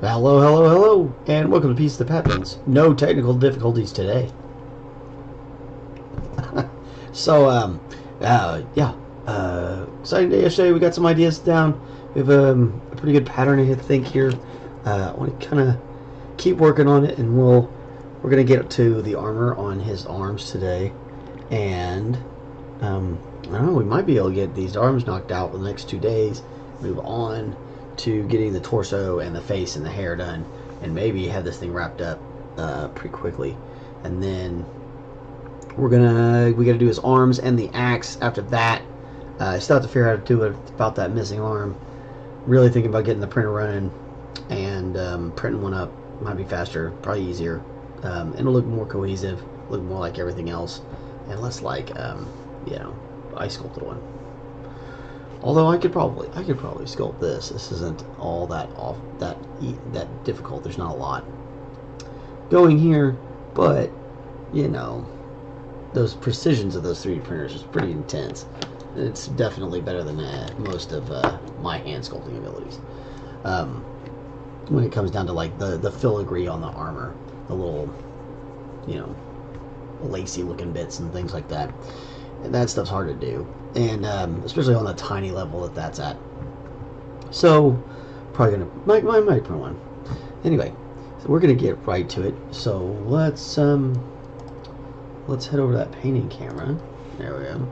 Hello, hello, hello, and welcome to Peace of the Patrons. No technical difficulties today. Exciting day yesterday. We got some ideas down. We have a pretty good pattern I think here. I want to kind of keep working on it, and we're gonna get to the armor on his arms today, and I don't know. We might be able to get these arms knocked out in the next 2 days. Move on to getting the torso and the face and the hair done, and maybe have this thing wrapped up pretty quickly. And then we gotta do his arms and the axe after that. I still have to figure out how to do it about that missing arm. Really thinking about getting the printer running and printing one up. Might be faster, probably easier, and it'll look more cohesive, look more like everything else, and less like I sculpted one. Although I could probably sculpt this. This isn't all that that difficult. There's not a lot going here, but those precisions of those 3D printers is pretty intense. It's definitely better than most of my hand sculpting abilities. When it comes down to like the filigree on the armor, the little lacy looking bits and things like that. And that stuff's hard to do, and especially on the tiny level that's at. So, probably gonna might print one. Anyway, so we're gonna get right to it. So let's head over to that painting camera. There we go.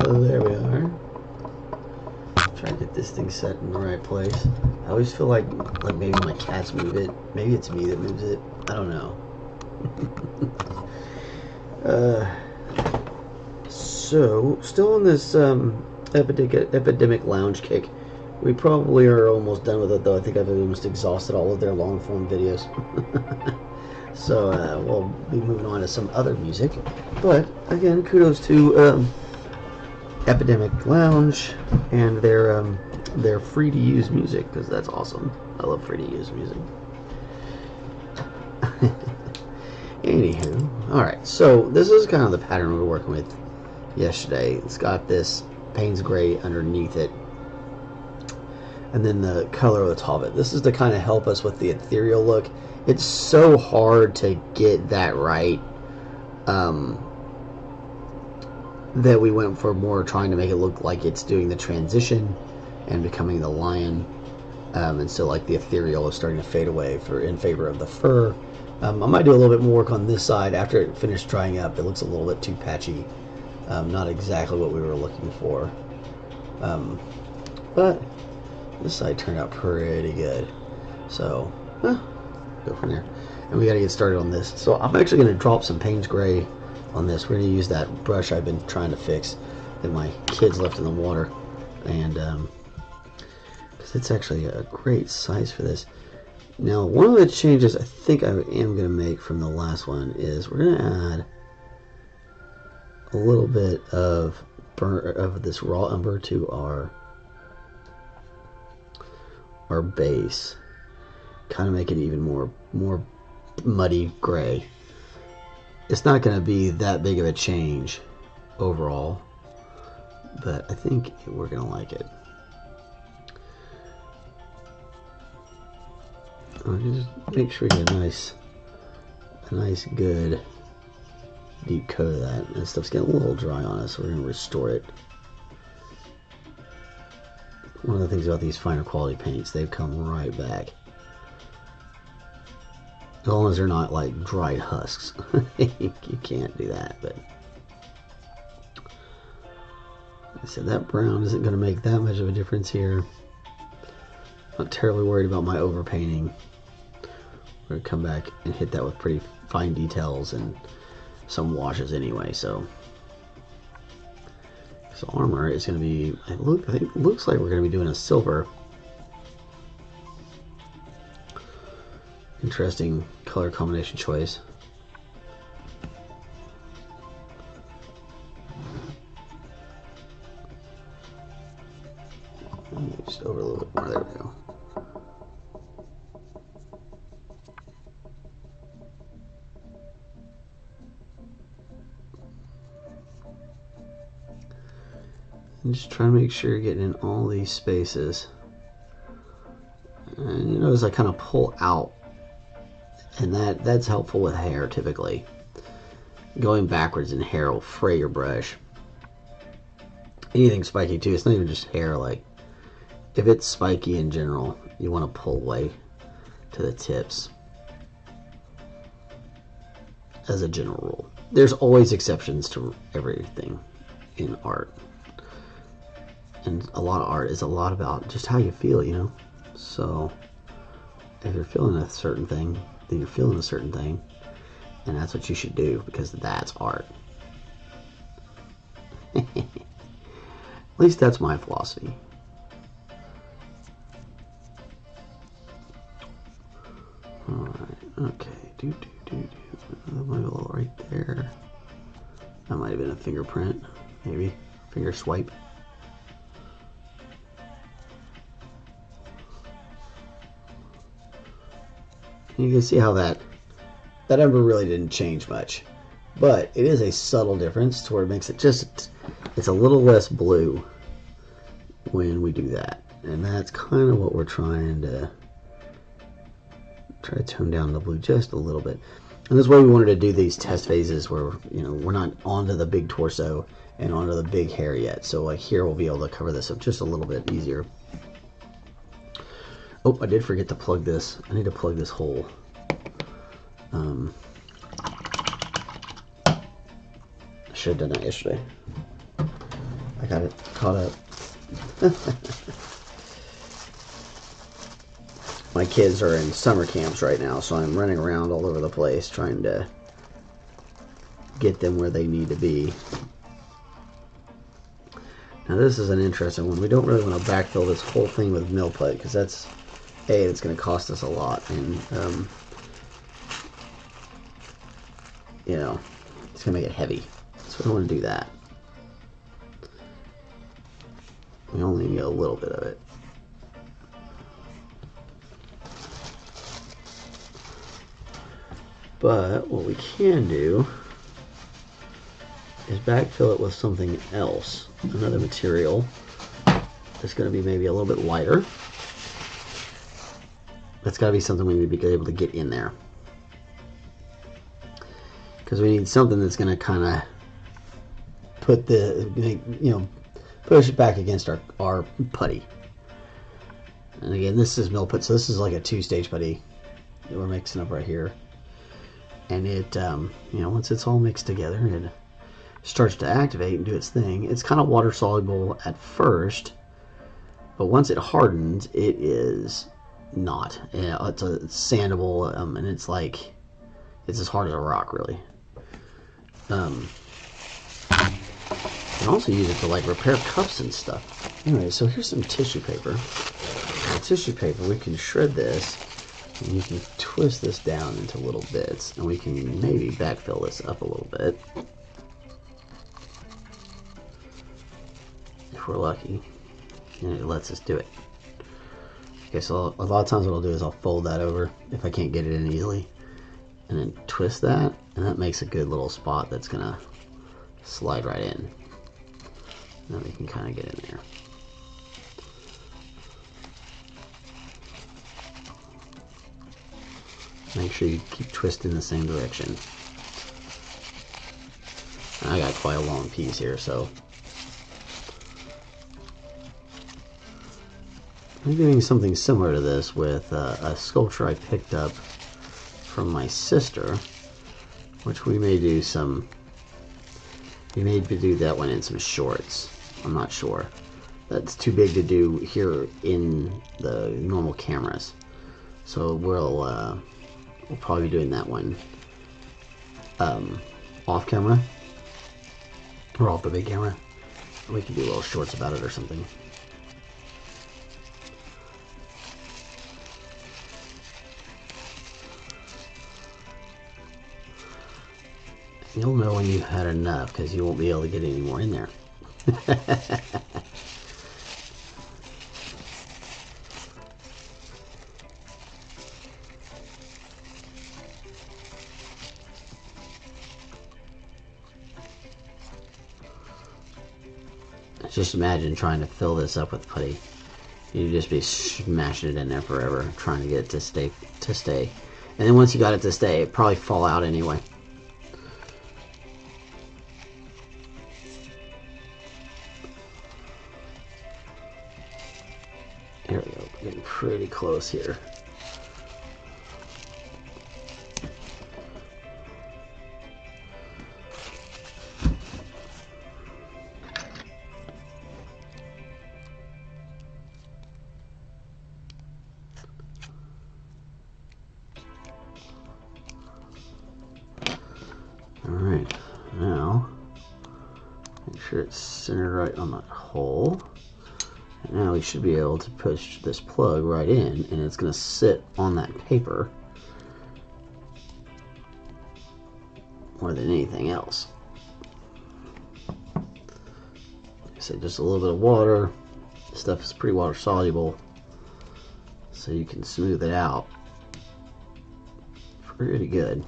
Oh, there we are. Try to get this thing set in the right place. I always feel like maybe my cats move it. Maybe it's me that moves it. I don't know. So, still on this Epidemic Lounge kick. We probably are almost done with it, though. I think I've almost exhausted all of their long-form videos. So, we'll be moving on to some other music. But, again, kudos to Epidemic Lounge and their free-to-use music, because that's awesome. I love free-to-use music. Anywho, alright, so this is kind of the pattern we were working with yesterday. It's got this Payne's gray underneath it, and then the color of the top of it. This is to kind of help us with the ethereal look. It's so hard to get that right that we went for more trying to make it look like it's doing the transition and becoming the lion, and so like the ethereal is starting to fade away in favor of the fur. I might do a little bit more work on this side after it finished drying up. It looks a little bit too patchy. Not exactly what we were looking for. But this side turned out pretty good. So, go from there. And we got to get started on this. So I'm actually going to drop some Payne's Gray on this. We're going to use that brush I've been trying to fix that my kids left in the water. And, because it's actually a great size for this. Now, one of the changes I think I am going to make from the last one is we're going to add a little bit of this raw umber to our base. Kind of make it even more muddy gray. It's not going to be that big of a change overall, but I think we're going to like it. Just make sure you get a nice good deep coat of that. That stuff's getting a little dry on us, so we're going to restore it. One of the things about these finer quality paints, they've come right back. As long as they're not like dried husks. You can't do that, but I said that brown isn't going to make that much of a difference here. Not terribly worried about my overpainting. We're going to come back and hit that with pretty fine details and some washes anyway, so armor is going to be, I think it looks like we're going to be doing a silver. Interesting color combination choice. Just over a little bit more. There we go. And just trying to make sure you're getting in all these spaces. And you notice I kind of pull out, and that's helpful with hair typically. Going backwards in hair will fray your brush. Anything spiky too, it's not even just hair, like if it's spiky in general, you want to pull away to the tips. As a general rule. There's always exceptions to everything in art. And a lot of art is a lot about just how you feel, you know? So, if you're feeling a certain thing, then you're feeling a certain thing. And that's what you should do, because that's art. At least that's my philosophy. Alright, okay. That might be a little right there. That might have been a fingerprint, maybe. Finger swipe. You can see how that Umber really didn't change much, but it is a subtle difference to where it makes it just, it's a little less blue when we do that, and that's kind of what we're trying to tone down the blue just a little bit. And that's why we wanted to do these test phases where, you know, we're not onto the big torso and onto the big hair yet. So like here we'll be able to cover this up just a little bit easier. Oh, I did forget to plug this. I need to plug this hole. I should have done that yesterday. I got it caught up. My kids are in summer camps right now, so I'm running around all over the place trying to get them where they need to be. Now this is an interesting one. We don't really want to backfill this whole thing with millput, because that's it's going to cost us a lot, and you know, it's going to make it heavy, so we don't want to do that. We only need a little bit of it. But what we can do is backfill it with something else, another material that's going to be maybe a little bit lighter. That's got to be something we need to be able to get in there, because we need something that's going to kind of put the, you know, push it back against our putty. And again, this is millput, so this is like a 2-stage putty that we're mixing up right here. And it, you know, once it's all mixed together, it starts to activate and do its thing. It's kind of water soluble at first, but once it hardens, it is not. You know, it's sandable, and it's like, it's as hard as a rock, really. You can also use it to like repair cups and stuff. Anyway, so here's some tissue paper. Now, tissue paper, we can shred this. And you can twist this down into little bits, and we can maybe backfill this up a little bit if we're lucky, and it lets us do it. Okay, so a lot of times what I'll do is I'll fold that over if I can't get it in easily, and then twist that, and that makes a good little spot that's gonna slide right in. Then we can kind of get in there. Make sure you keep twisting the same direction. And I got quite a long piece here, so I'm doing something similar to this with a sculpture I picked up from my sister, which we may do some. We may do that one in some shorts. I'm not sure. That's too big to do here in the normal cameras. So we'll probably be doing that one off camera or off the big camera. We can do little shorts about it or something. You'll know when you've had enough because you won't be able to get any more in there. Just imagine trying to fill this up with putty. You'd just be smashing it in there forever, trying to get it to stay. And then once you got it to stay, it'd probably fall out anyway. Here we go, getting pretty close here. Alright, now make sure it's centered right on that hole. And now we should be able to push this plug right in, and it's going to sit on that paper more than anything else. Like I said, just a little bit of water. This stuff is pretty water soluble, so you can smooth it out pretty good.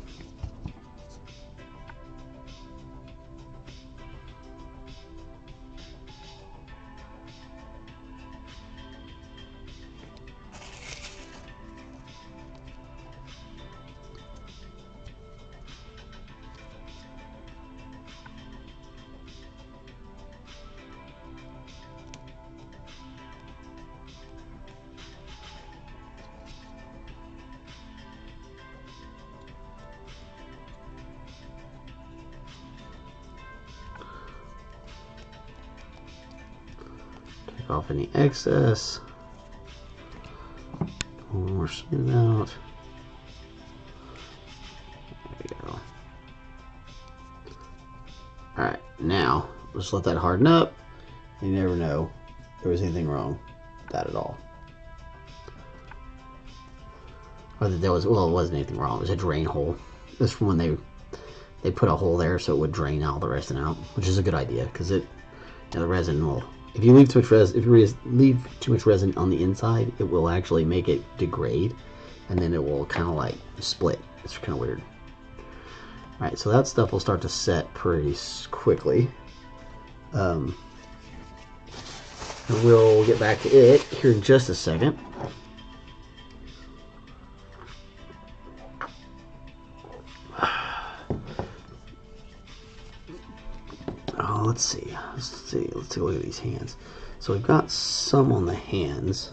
Off any excess. One more smooth out. There we go. Alright, now just let that harden up. You never know if there was anything wrong with that at all. Or that there was, well, it wasn't anything wrong. It was a drain hole. This from when they put a hole there so it would drain all the resin out, which is a good idea because it, you know, the resin will. If you leave too much resin, leave too much resin on the inside, it will actually make it degrade, and then it will kind of like split. It's kind of weird. All right, so that stuff will start to set pretty quickly. We'll get back to it here in just a second. Let's see. Let's take a look at these hands. So we've got some on the hands.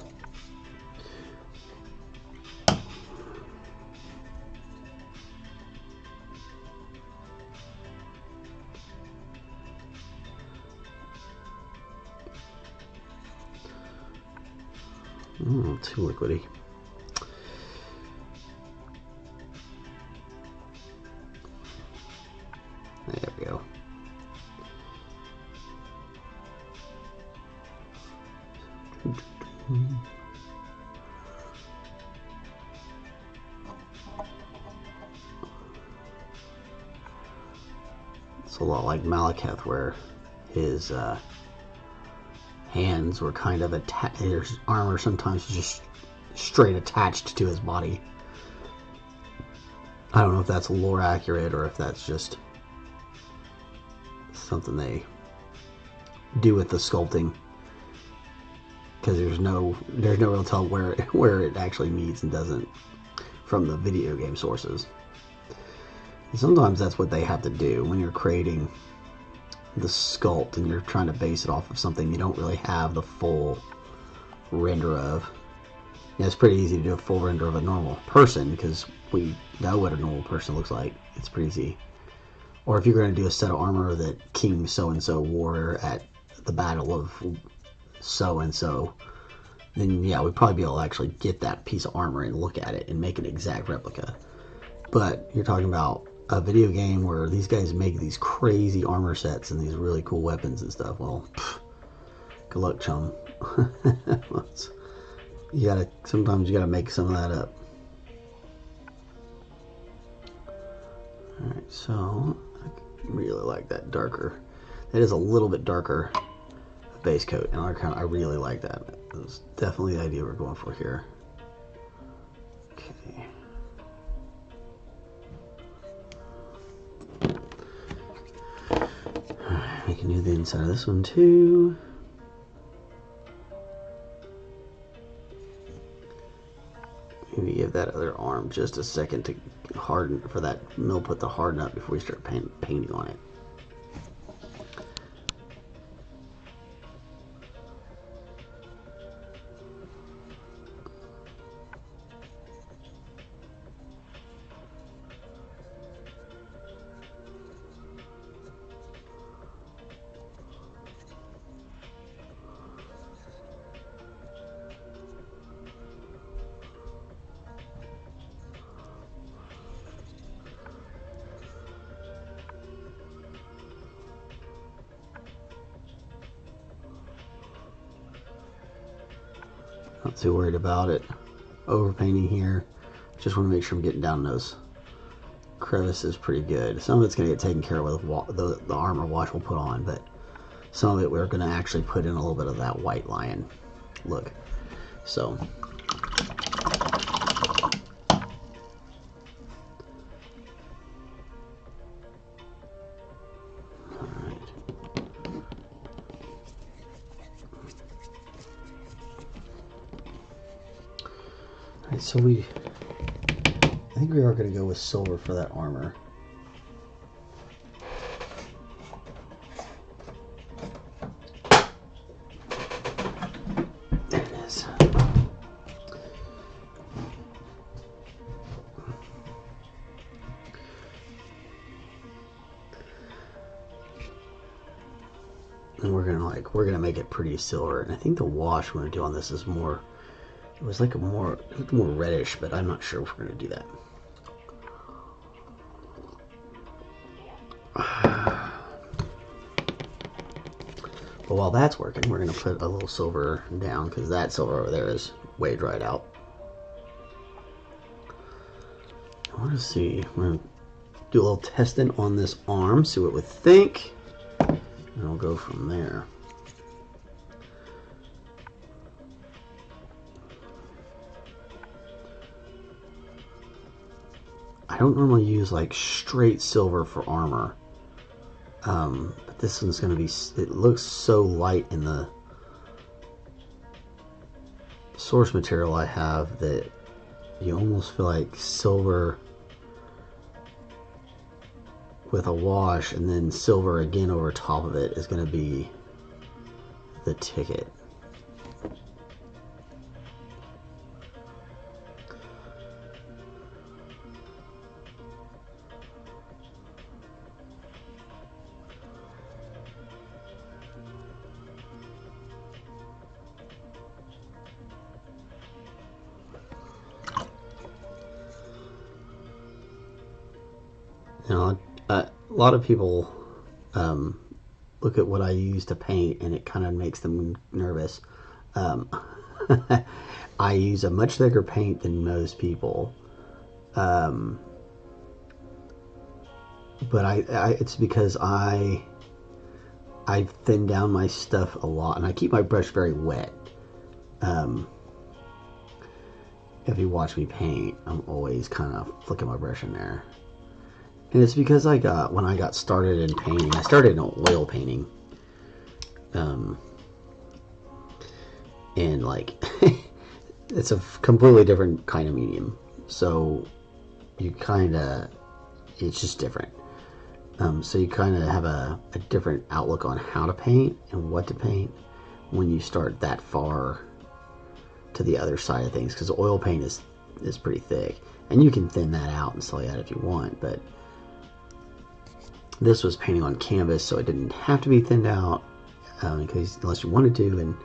Too liquidy. There we go. It's a lot like Malekith, where his hands were kind of attached. His armor sometimes was just straight attached to his body. I don't know if that's lore accurate or if that's just something they do with the sculpting, because there's no real tell where it actually meets and doesn't from the video game sources. And sometimes that's what they have to do when you're creating the sculpt and you're trying to base it off of something you don't really have the full render of. Yeah, it's pretty easy to do a full render of a normal person because we know what a normal person looks like. It's pretty easy. Or if you're going to do a set of armor that King so-and-so wore at the Battle of so-and-so, then yeah, we'd probably be able to actually get that piece of armor and look at it and make an exact replica. But you're talking about a video game where these guys make these crazy armor sets and these really cool weapons and stuff. Well, good luck, chum. Sometimes you gotta make some of that up. Alright, so I really like that darker. That is a little bit darker base coat, and I really like that. That's definitely the idea we're going for here. Okay. Alright, we can do the inside of this one too. Maybe give that other arm just a second to harden, for that millput to harden up before we start painting on it. Not too worried about it. Overpainting here. Just want to make sure I'm getting down those crevices pretty good. Some of it's going to get taken care of with the armor wash we'll put on, but some of it we're going to actually put in a little bit of that white lion look. So so I think we are going to go with silver for that armor. There it is. And we're gonna make it pretty silver. And I think the wash we're gonna do on this is more. It was like more reddish, but I'm not sure if we're going to do that. But while that's working, we're going to put a little silver down, because that silver over there is way dried out. I want to see. We're going to do a little testing on this arm, see what we think, and we'll go from there. I don't normally use like straight silver for armor, but this one's going to be, it looks so light in the source material I have that you almost feel like silver with a wash and then silver again over top of it is going to be the ticket. You know, a lot of people look at what I use to paint and it kind of makes them nervous. I use a much thicker paint than most people, but it's because I thin down my stuff a lot and I keep my brush very wet. If you watch me paint, I'm always kind of flicking my brush in there. And it's because when I got started in painting, I started in oil painting. And like, it's a completely different kind of medium. So you it's just different. So you kind of have a different outlook on how to paint and what to paint when you start that far to the other side of things. Because oil paint is pretty thick. And you can thin that out and stuff like that if you want, but this was painting on canvas, so it didn't have to be thinned out, because unless you wanted to, and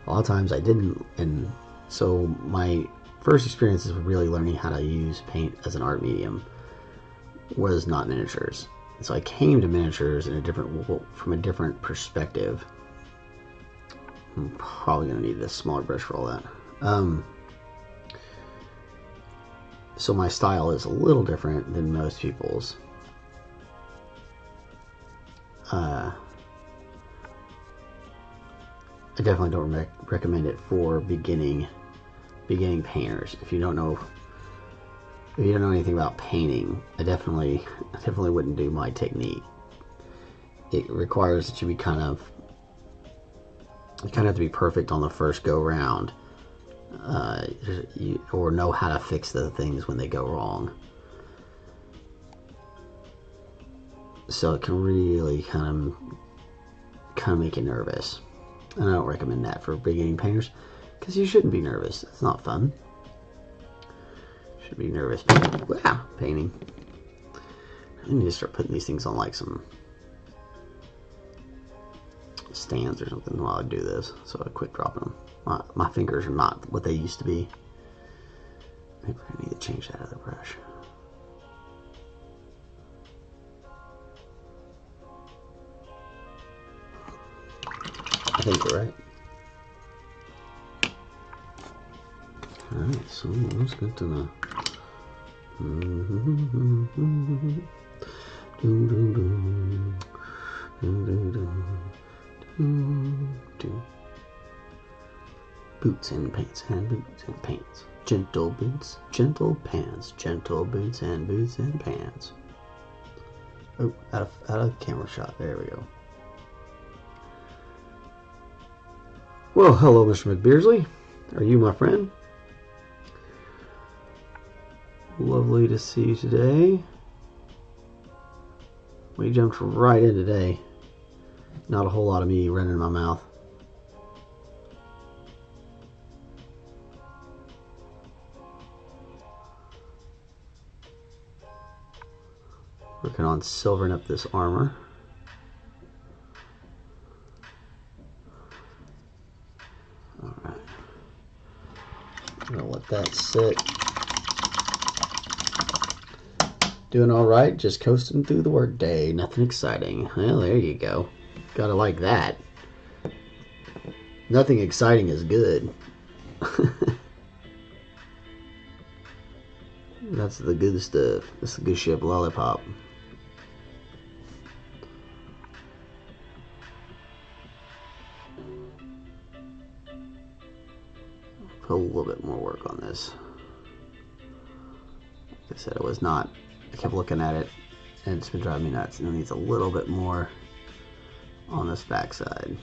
a lot of times I didn't. And so my first experiences with really learning how to use paint as an art medium was not miniatures. So I came to miniatures in from a different perspective. I'm probably going to need this smaller brush for all that. So my style is a little different than most people's. I definitely don't recommend it for beginning painters. If you don't know anything about painting, I definitely wouldn't do my technique. It requires that you be you kind of have to be perfect on the first go round, or know how to fix the things when they go wrong. So it can really kind of make you nervous, and I don't recommend that for beginning painters, because you shouldn't be nervous. It's not fun. You should be nervous. Wow, painting. I need to start putting these things on like some stands or something while I do this, so I quit dropping them. My fingers are not what they used to be. Maybe I need to change that other brush. I think you're right. Alright, so that's good to know. Boots and pants and boots and pants. Gentle boots, gentle pants, gentle boots and pants. Oh, out of camera shot. There we go. Well, hello, Mr. McBeardsley. Are you my friend? Lovely to see you today. We jumped right in today. Not a whole lot of me running in my mouth. Working on silvering up this armor. Alright. I'm gonna let that sit. Doing alright, just coasting through the workday. Nothing exciting. Well, there you go. Gotta like that. Nothing exciting is good. That's the good stuff. That's the good ship lollipop. Put a little bit more work on this. Like I said, it was not. I kept looking at it, and it's been driving me nuts. And it needs a little bit more on this backside.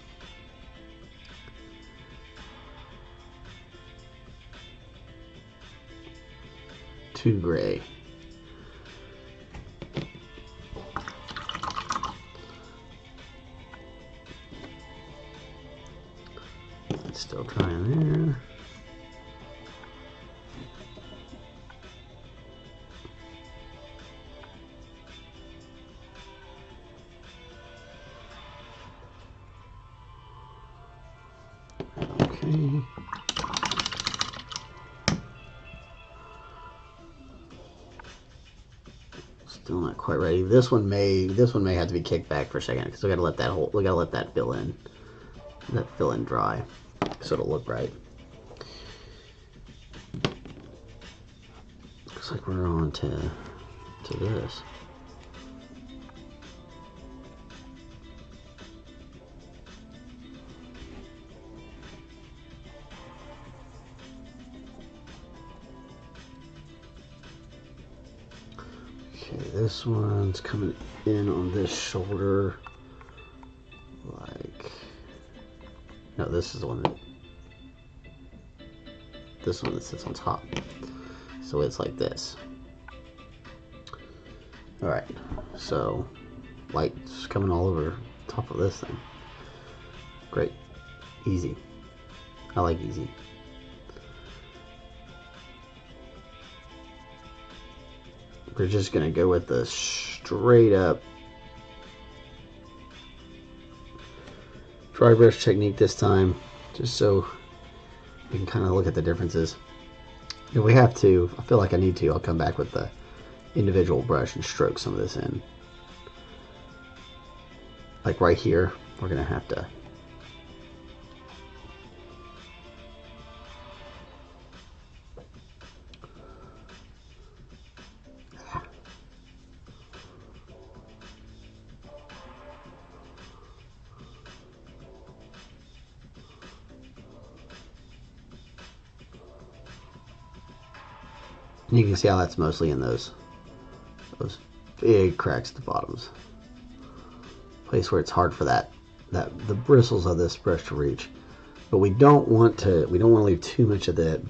Too gray. Still trying there. Okay. Still not quite ready. This one may have to be kicked back for a second, because we gotta let that fill in. Let fill in dry, so it'll look right. Looks like we're on to this. Okay, this one's coming in on this shoulder. Like, no, this is the one that, this one that sits on top. So it's like this. Alright, so light's coming all over top of this thing. Great. Easy. I like easy. we're just going to go with the straight up dry brush technique this time, just so we can kind of look at the differences. If we have to, I feel like I need to, I'll come back with the individual brush and stroke some of this in. Like right here, we're going to have to and you can see how that's mostly in those big cracks at the bottoms. Place where it's hard for the bristles of this brush to reach. But we don't want to leave too much of that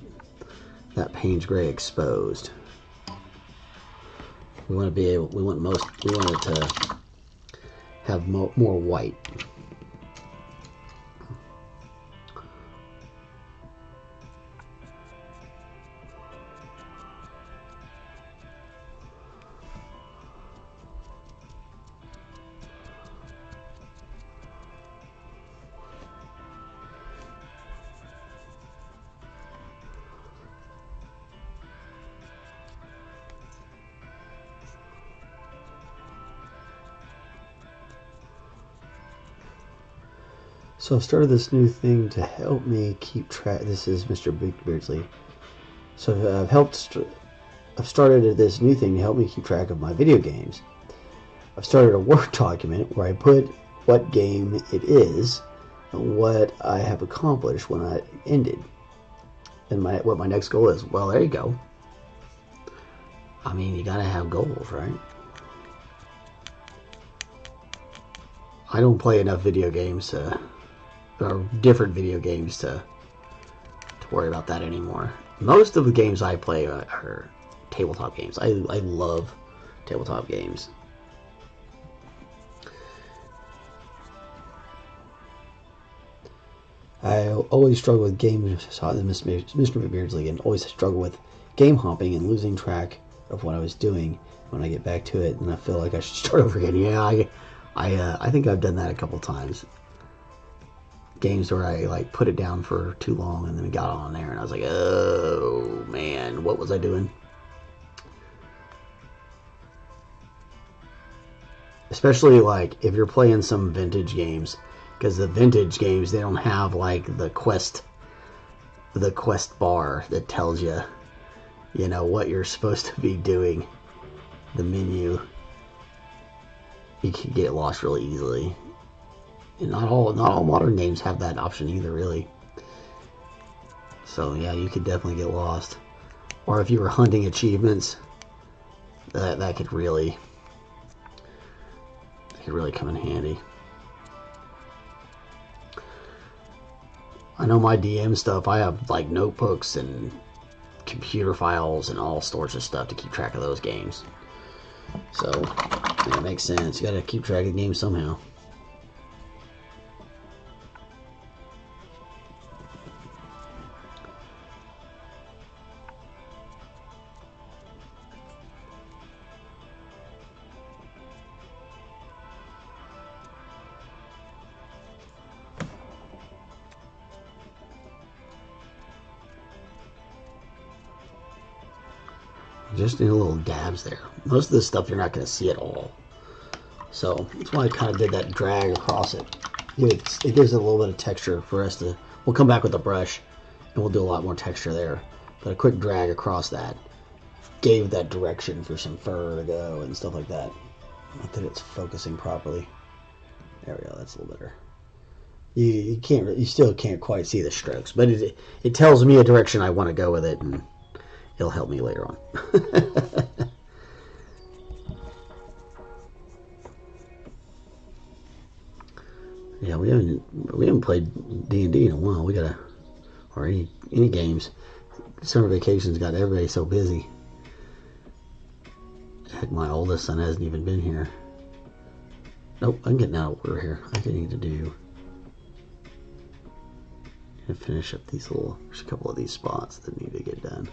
Payne's gray exposed. We want it to have more white. So I've started this new thing to help me keep track. This is Mr. Beardsley. So I've started this new thing to help me keep track of my video games. I've started a Word document where I put what game it is and what I have accomplished when I ended, and what my next goal is. Well, there you go. I mean, you gotta have goals, right? I don't play enough video games or different video games to worry about that anymore. Most of the games I play are tabletop games. I love tabletop games. I always struggle with games. Mr. Beardsley, and always struggle with game hopping and losing track of what I was doing when I get back to it, and I feel like I should start over again. Yeah, I think I've done that a couple times. Games where I like put it down for too long and then got on there and I was like, oh man, what was I doing? Especially like if you're playing some vintage games, because the vintage games, they don't have like the quest bar that tells you, you know, what you're supposed to be doing. The menu, you can get lost really easily. And not all modern games have that option either, really. So yeah, you could definitely get lost. Or if you were hunting achievements, that could really come in handy. I know my DM stuff, I have like notebooks and computer files and all sorts of stuff to keep track of those games. So yeah, it makes sense. You gotta keep track of games somehow. Just need a little dabs there. Most of this stuff you're not going to see at all. So that's why I kind of did that drag across it. It gives it a little bit of texture for us to... We'll come back with a brush and we'll do a lot more texture there. But a quick drag across that gave that direction for some fur to go and stuff like that. Not that it's focusing properly. There we go. That's a little better. You still can't quite see the strokes, but it tells me a direction I want to go with it, and it'll help me later on. Yeah, we haven't played D&D in a while. We gotta, or any games. Summer vacations got everybody so busy. Heck, my oldest son hasn't even been here. Nope, I'm getting out of order here. I need to do and finish up these little. There's a couple of these spots that need to get done.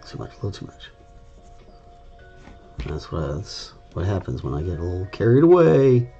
too much, a little too much. That's what happens when I get a little carried away.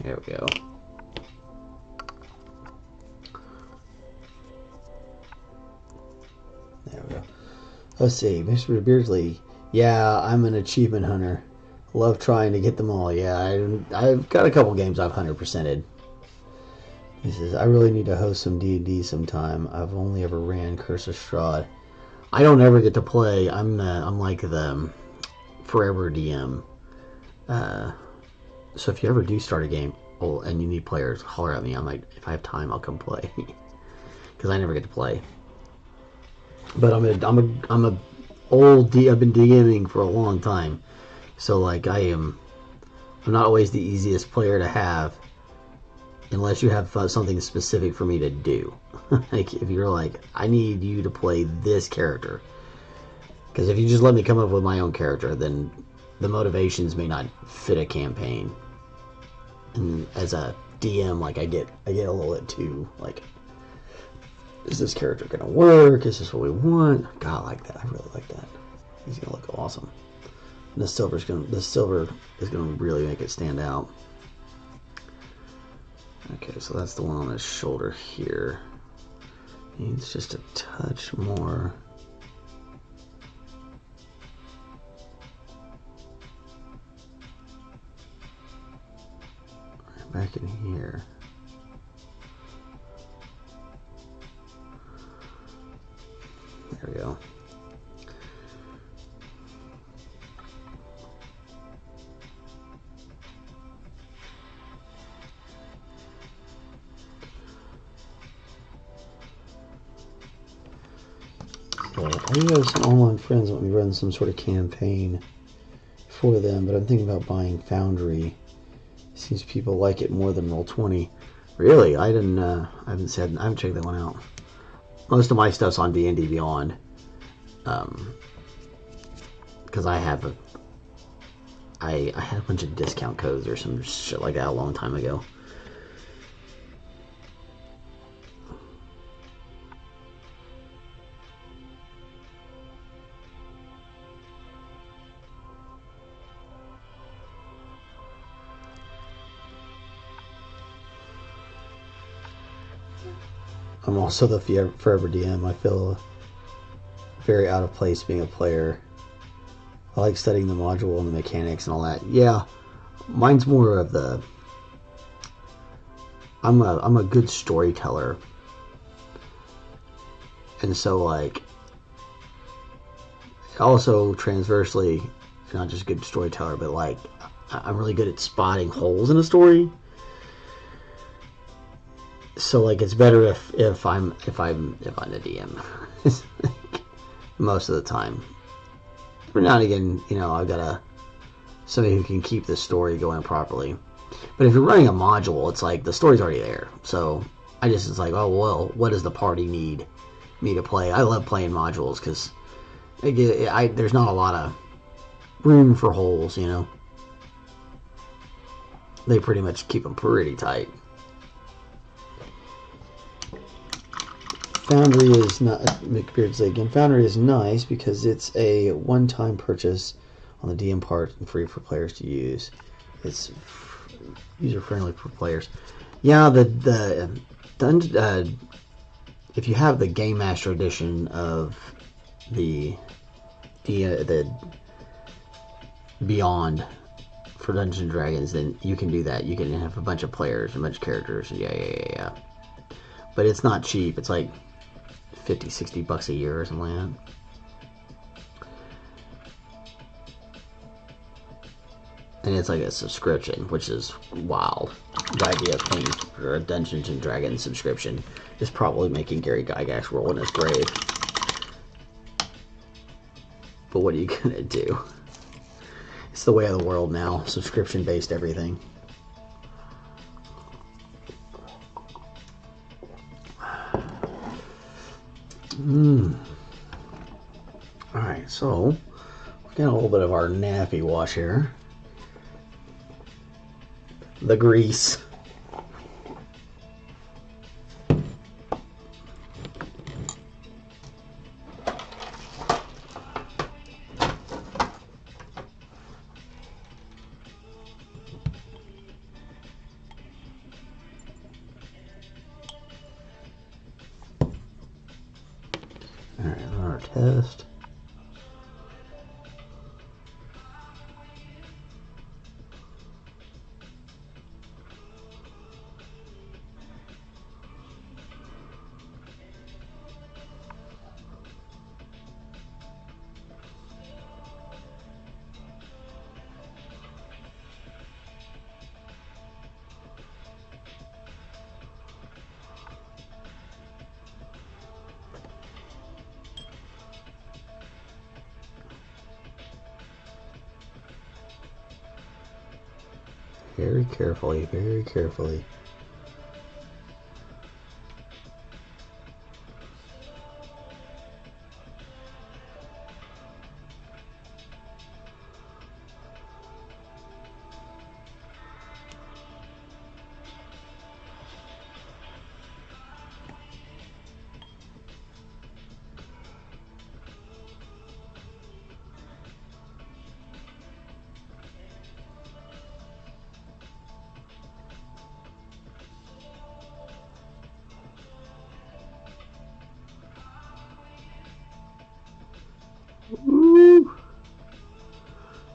There we go. There we go. Let's see, Mr. Beardsley. Yeah, I'm an achievement hunter. Love trying to get them all. Yeah, I've got a couple games I've 100%ed. He says, I really need to host some D&D sometime. I've only ever ran Curse of Strahd. I don't ever get to play. I'm like the forever DM. So if you ever do start a game and you need players, holler at me. I might, if I have time, I'll come play. Because I never get to play. But I'm a old D. I've been DMing for a long time, so like I'm not always the easiest player to have, unless you have something specific for me to do. Like if you're like, I need you to play this character, because if you just let me come up with my own character, then the motivations may not fit a campaign. And as a DM, like I get a little bit too like, is this character gonna work? Is this what we want? God, I like that. I really like that. He's gonna look awesome. And the silver is gonna really make it stand out. Okay, so that's the one on his shoulder here. Needs just a touch more. Back in here. There we go. Yeah, I do have some online friends that let me run some sort of campaign for them, but I'm thinking about buying Foundry. Seems people like it more than Roll20. Really? I haven't checked that one out. Most of my stuff's on D&D Beyond. Because I had a bunch of discount codes or some shit like that a long time ago. I'm also the forever DM. I feel very out of place being a player. I like studying the module and the mechanics and all that. Yeah, mine's more of the. I'm a good storyteller, and so like. Also transversely, not just good storyteller, but like I'm really good at spotting holes in a story. So like it's better if I'm the DM most of the time. But now and again, you know, I've got somebody who can keep the story going properly. But if you're running a module, it's like the story's already there. So it's like, oh well, what does the party need me to play? I love playing modules because There's not a lot of room for holes, you know. They pretty much keep them pretty tight. Foundry is not, McBeard's again, Foundry is nice because it's a one-time purchase on the DM part and free for players to use. It's user-friendly for players. Yeah, the dungeon, if you have the Game Master edition of the Beyond for Dungeons and Dragons, then you can do that. You can have a bunch of players, a bunch of characters. Yeah. But it's not cheap. It's like $50-$60 a year or something like that. And it's like a subscription, which is wild. The idea of paying for a Dungeons and Dragons subscription is probably making Gary Gygax roll in his grave. But what are you gonna do? It's the way of the world now. Subscription-based everything. Alright, so we got a little bit of our nappy wash here. The grease. Alright, our test. Very carefully, very carefully. Woo!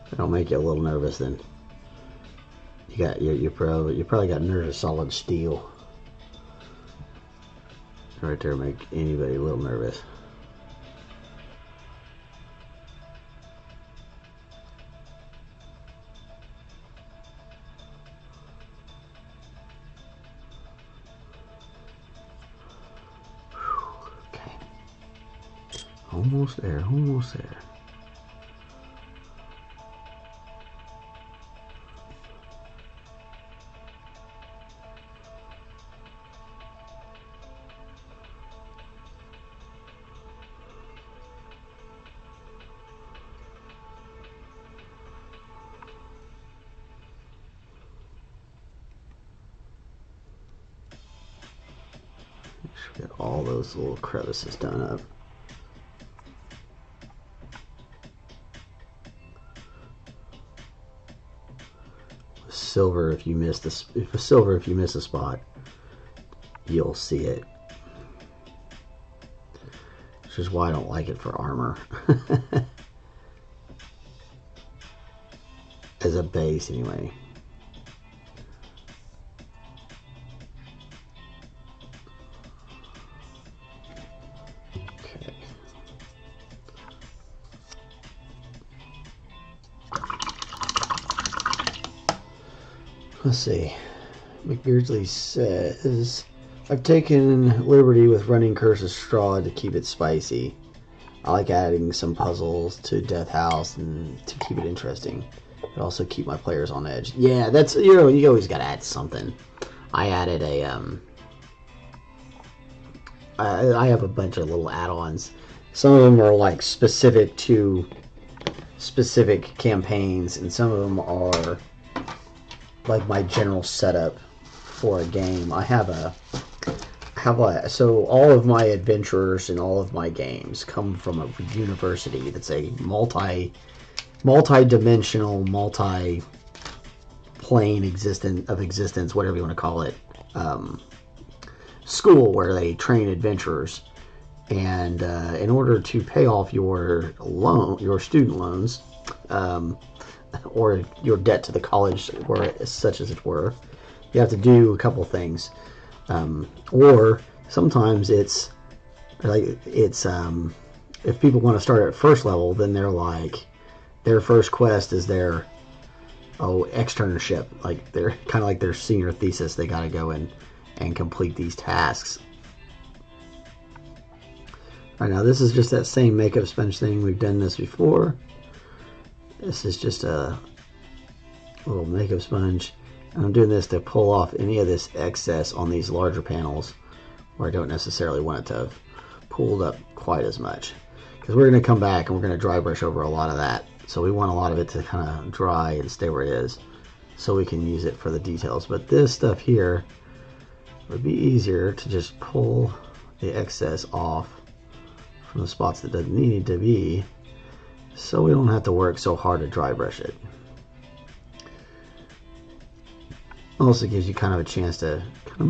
That'll make you a little nervous then. You probably got nervous solid steel. Right there, make anybody a little nervous. Okay. Almost there, almost there. Get all those little crevices done up. Silver, if you miss this, if you miss a spot, you'll see it. Which is why I don't like it for armor. As a base, anyway. Let's see. McBeardsley says, I've taken liberty with running Curse of Straw to keep it spicy. I like adding some puzzles to Death House and to keep it interesting. But also keep my players on edge. Yeah, that's, you know, you always gotta add something. I added a, I have a bunch of little add-ons. some of them are like specific to specific campaigns, and some of them are like my general setup for a game. So all of my adventurers and all of my games come from a university that's a multi-dimensional, multi-plane existence, whatever you want to call it, school where they train adventurers. And in order to pay off your student loans, or your debt to the college, or such as it were, you have to do a couple things. Or sometimes it's if people want to start at first level, then they're like, their first quest is their externship, like they're kind of like their senior thesis. They got to go in and complete these tasks. All right, now this is just that same makeup sponge thing. We've done this before. This is just a little makeup sponge. I'm doing this to pull off any of this excess on these larger panels where I don't necessarily want it to have pulled up quite as much, because we're going to come back and we're going to dry brush over a lot of that. So we want a lot of it to kind of dry and stay where it is so we can use it for the details. But this stuff here would be easier to just pull the excess off from the spots that doesn't need to be, so we don't have to work so hard to dry brush it. Also gives you kind of a chance to kind of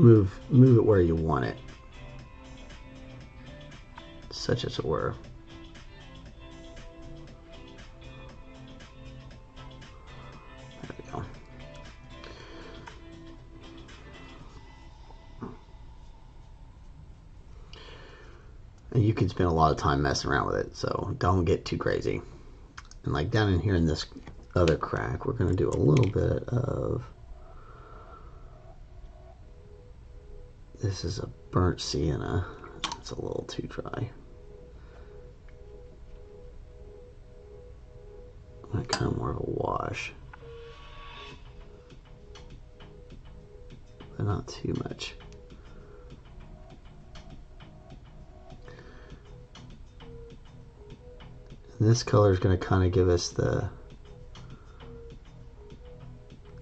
move it where you want it, such as it were. There we go. And you can spend a lot of time messing around with it, so don't get too crazy. And like down in here in this other crack, we're going to do a little bit of, this is a burnt sienna. It's a little too dry. Like kind of more of a wash, but not too much. And this color is going to kind of give us the,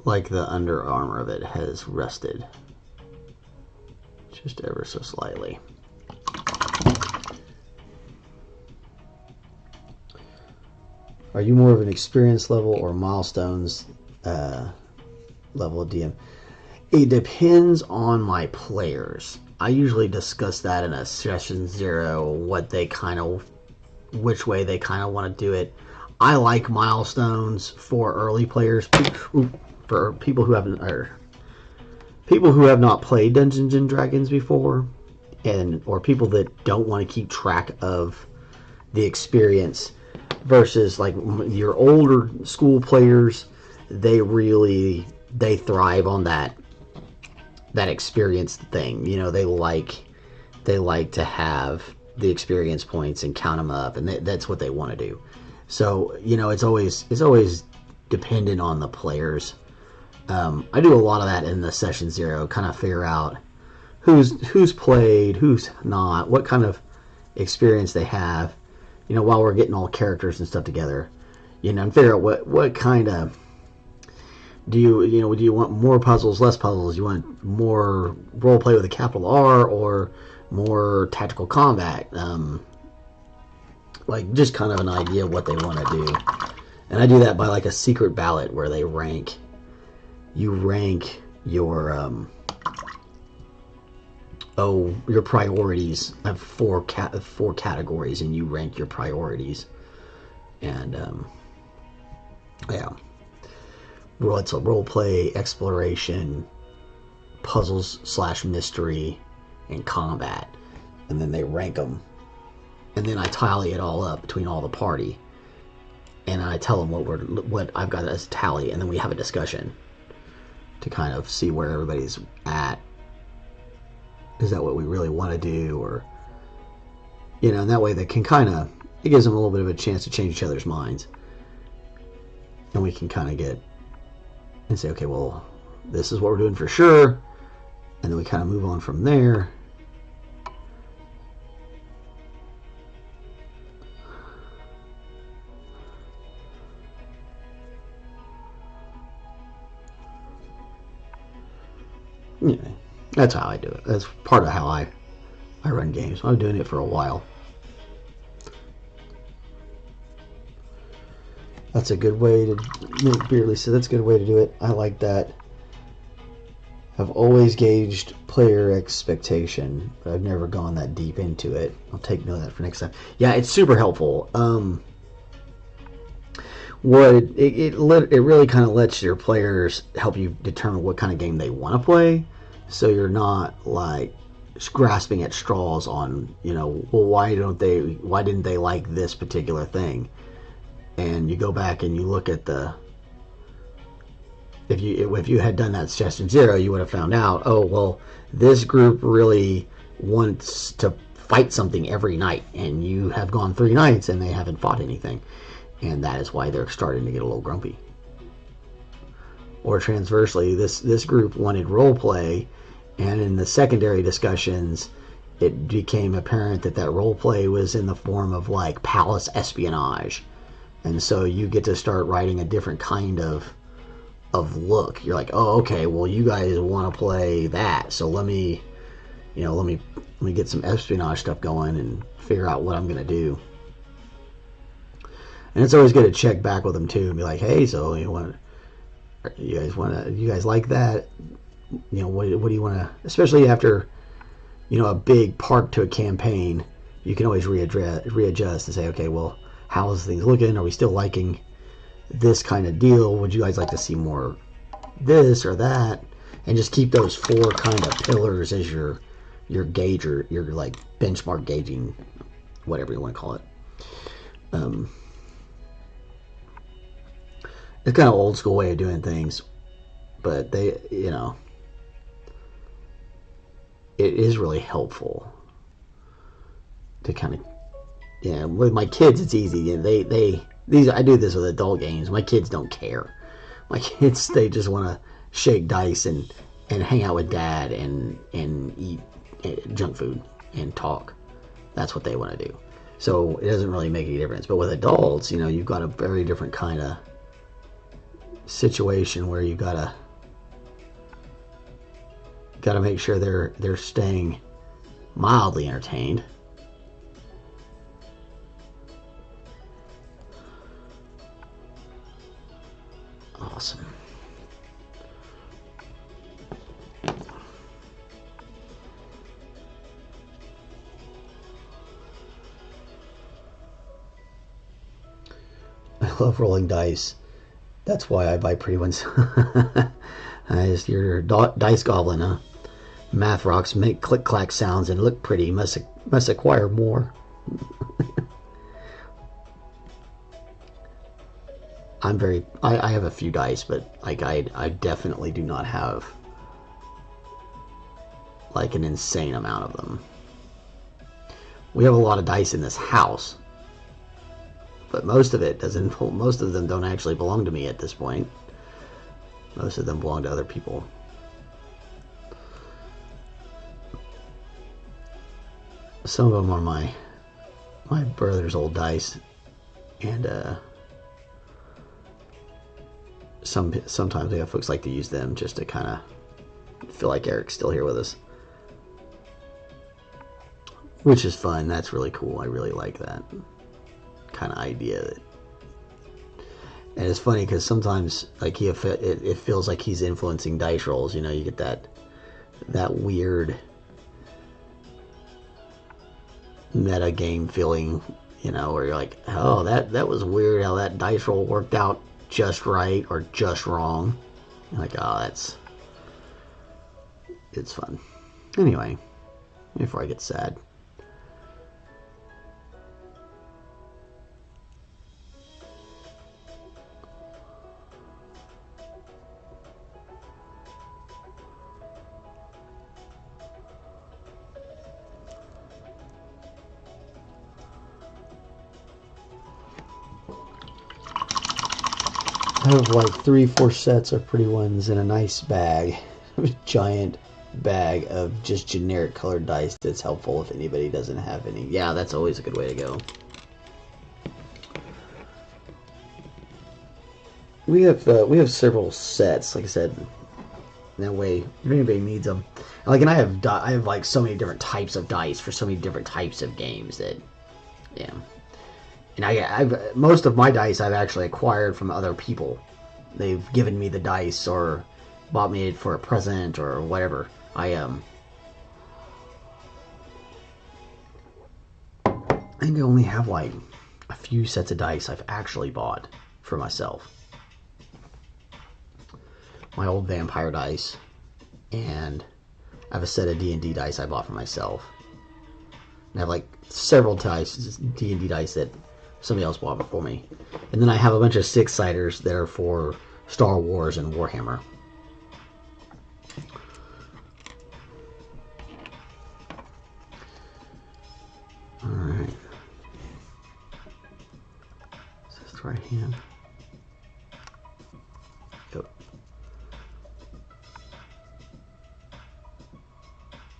like the under armor of it has rusted just ever so slightly. Are you more of an experience level or milestones level of DM? It depends on my players. I usually discuss that in a session 0, what they kind of, which way they kind of want to do it. I like milestones for early players, for people who haven't, or people who have not played Dungeons and Dragons before, or people that don't want to keep track of the experience, versus like your older school players. They thrive on that experience thing. You know, they like to have the experience points and count them up, and that's what they want to do. So, you know, it's always dependent on the players. I do a lot of that in the session 0, kind of figure out who's played, who's not, what kind of experience they have, you know, while we're getting all characters and stuff together, you know, and figure out what kind of, do you want more puzzles, less puzzles? You want more role play with a capital R, or more tactical combat? Like just kind of an idea of what they want to do. And I do that by like a secret ballot where they rank. You rank your your priorities. I have four categories, and you rank your priorities. And yeah, well, it's a role play, exploration, puzzles / mystery, and combat, and then they rank them, and then I tally it all up between all the party, and I tell them what I've got as a tally, and then we have a discussion to kind of see where everybody's at. Is that what we really want to do? Or, you know, and that way they can kind of, it gives them a little bit of a chance to change each other's minds. And we can kind of get and say, okay, well, this is what we're doing for sure. And then we kind of move on from there. Yeah, that's how I do it. That's part of how I run games. I've been doing it for a while. That's a good way to make Beardly said that's a good way to do it. I like that. I've always gauged player expectation, but I've never gone that deep into it. I'll take note of that for next time. Yeah, it's super helpful. What it really kind of lets your players help you determine what kind of game they want to play, so you're not like grasping at straws on, you know, well, why didn't they like this particular thing, and you go back and you look at the. If you had done that session 0, you would have found out, oh, well, this group really wants to fight something every night, and you have gone 3 nights and they haven't fought anything, and that is why they're starting to get a little grumpy. Or transversely, this group wanted role play, and in the secondary discussions, it became apparent that role play was in the form of like palace espionage, and so you get to start writing a different kind of look. You're like, oh, okay, well, you guys want to play that, so let me get some espionage stuff going and figure out what I'm gonna do. And it's always good to check back with them too and be like, hey, so you guys like that? You know, what do you want to? Especially after, you know, a big part to a campaign, you can always readjust and say, okay, well, how's things looking? Are we still liking this kind of deal? Would you guys like to see more this or that? And just keep those 4 kind of pillars as your gauge, or your like benchmark gauging, whatever you want to call it. It's kind of old school way of doing things, but they, you know, it is really helpful to kind of, yeah. With my kids, it's easy. I do this with adult games. My kids don't care. My kids, they just want to shake dice and hang out with dad and eat junk food and talk. That's what they want to do. So it doesn't really make any difference. But with adults, you know, you've got a very different kind of situation where you gotta make sure they're staying mildly entertained. Awesome. I love rolling dice. That's why I buy pretty ones. You're dice goblin, huh? Math rocks make click-clack sounds and look pretty. Must acquire more. I have a few dice, but like I definitely do not have like an insane amount of them. We have a lot of dice in this house, but most of them don't actually belong to me at this point. Most of them belong to other people. Some of them are my brother's old dice, and sometimes we have folks like to use them just to kind of feel like Eric's still here with us, which is fun. That's really cool. I really like that kind of idea. And it's funny because sometimes like it feels like he's influencing dice rolls. You know, you get that weird meta game feeling, you know, where you're like, oh, that was weird how that dice roll worked out just right or just wrong. You're like, oh, it's fun. Anyway, before I get sad. I have like 3-4 sets of pretty ones in a nice bag. A giant bag of just generic colored dice that's helpful if anybody doesn't have any. Yeah, that's always a good way to go. We have several sets, like I said. That way, if anybody needs them, like, and I have like so many different types of dice for so many different types of games that, yeah. And I've most of my dice I've actually acquired from other people. They've given me the dice or bought me it for a present or whatever. I think I only have like a few sets of dice I've actually bought for myself. My old vampire dice, and I have a set of D&D dice I bought for myself. And I have like several D&D dice that somebody else bought for me. And then I have a bunch of 6-siders that are for Star Wars and Warhammer. Alright. Is this the right hand? Yep.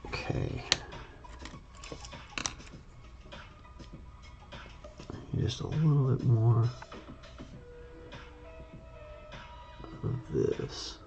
Okay. Just a little bit more of this.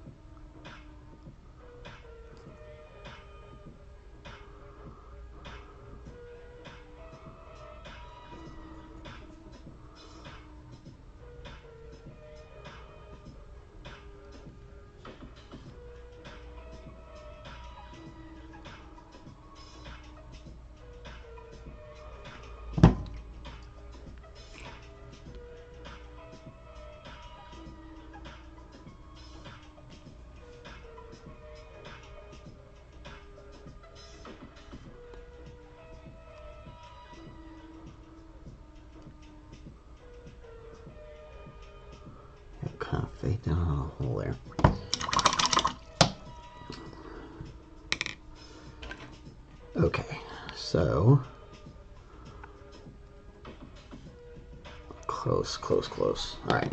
Kind of fade down on the hole there. Okay, so close. All right.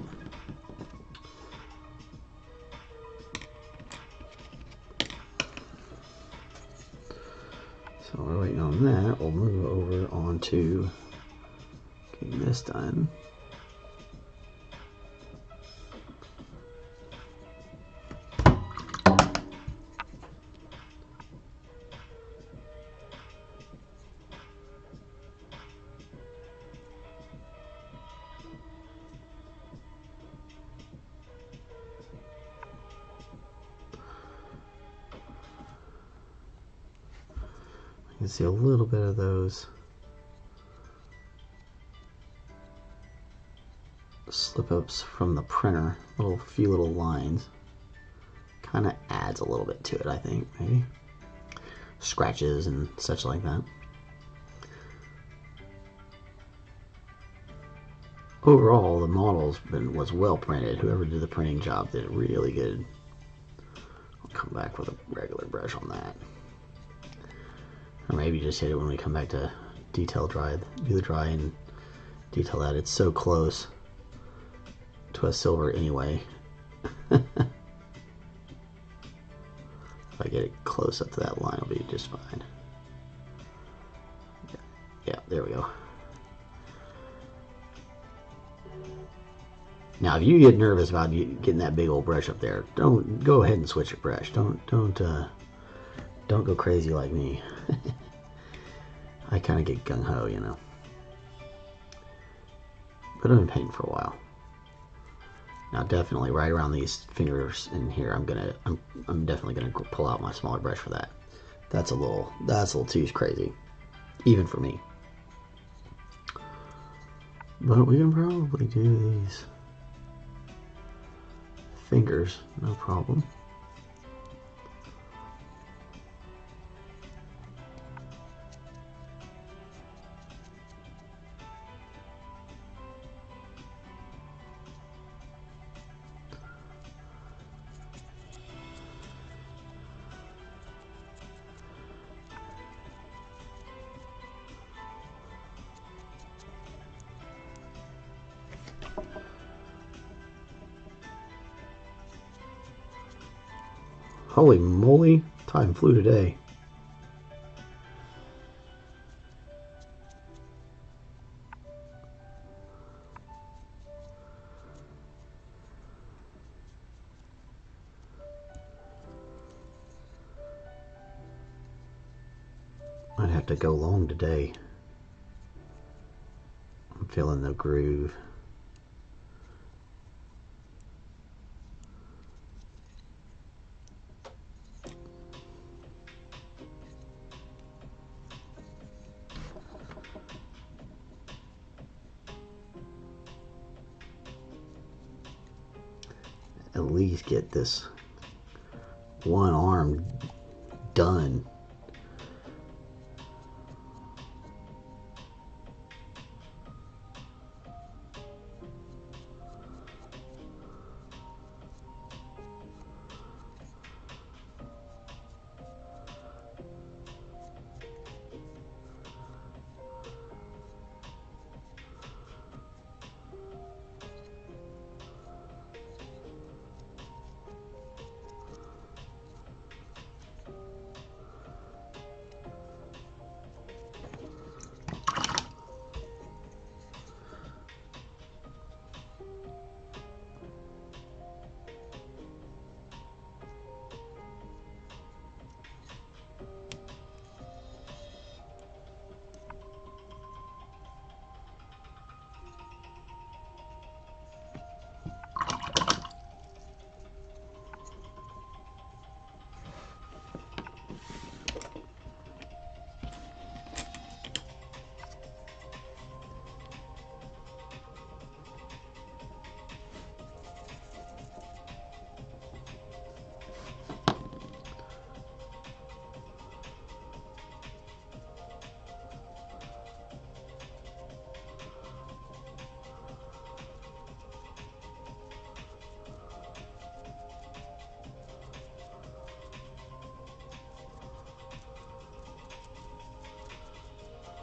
So we're waiting on that. We'll move over onto getting this done. You can see a little bit of those slip-ups from the printer, few little lines. Kind of adds a little bit to it, I think, maybe. Scratches and such like that. Overall, the model was well printed. Whoever did the printing job did really good. I'll come back with a regular brush on that. Or maybe just hit it when we come back to detail dry, do the dry and detail that. It's so close to a silver anyway. If I get it close up to that line, it'll be just fine. Yeah, there we go. Now, if you get nervous about getting that big old brush up there, don't go ahead and switch your brush. Don't go crazy like me. I kind of get gung ho, you know. But I've been painting for a while. Now, definitely right around these fingers in here, I'm definitely gonna pull out my smaller brush for that. That's a little too crazy, even for me. But we can probably do these fingers, no problem. Holy moly, time flew today. Might have to go long today. I'm feeling the groove. At least get this one arm done.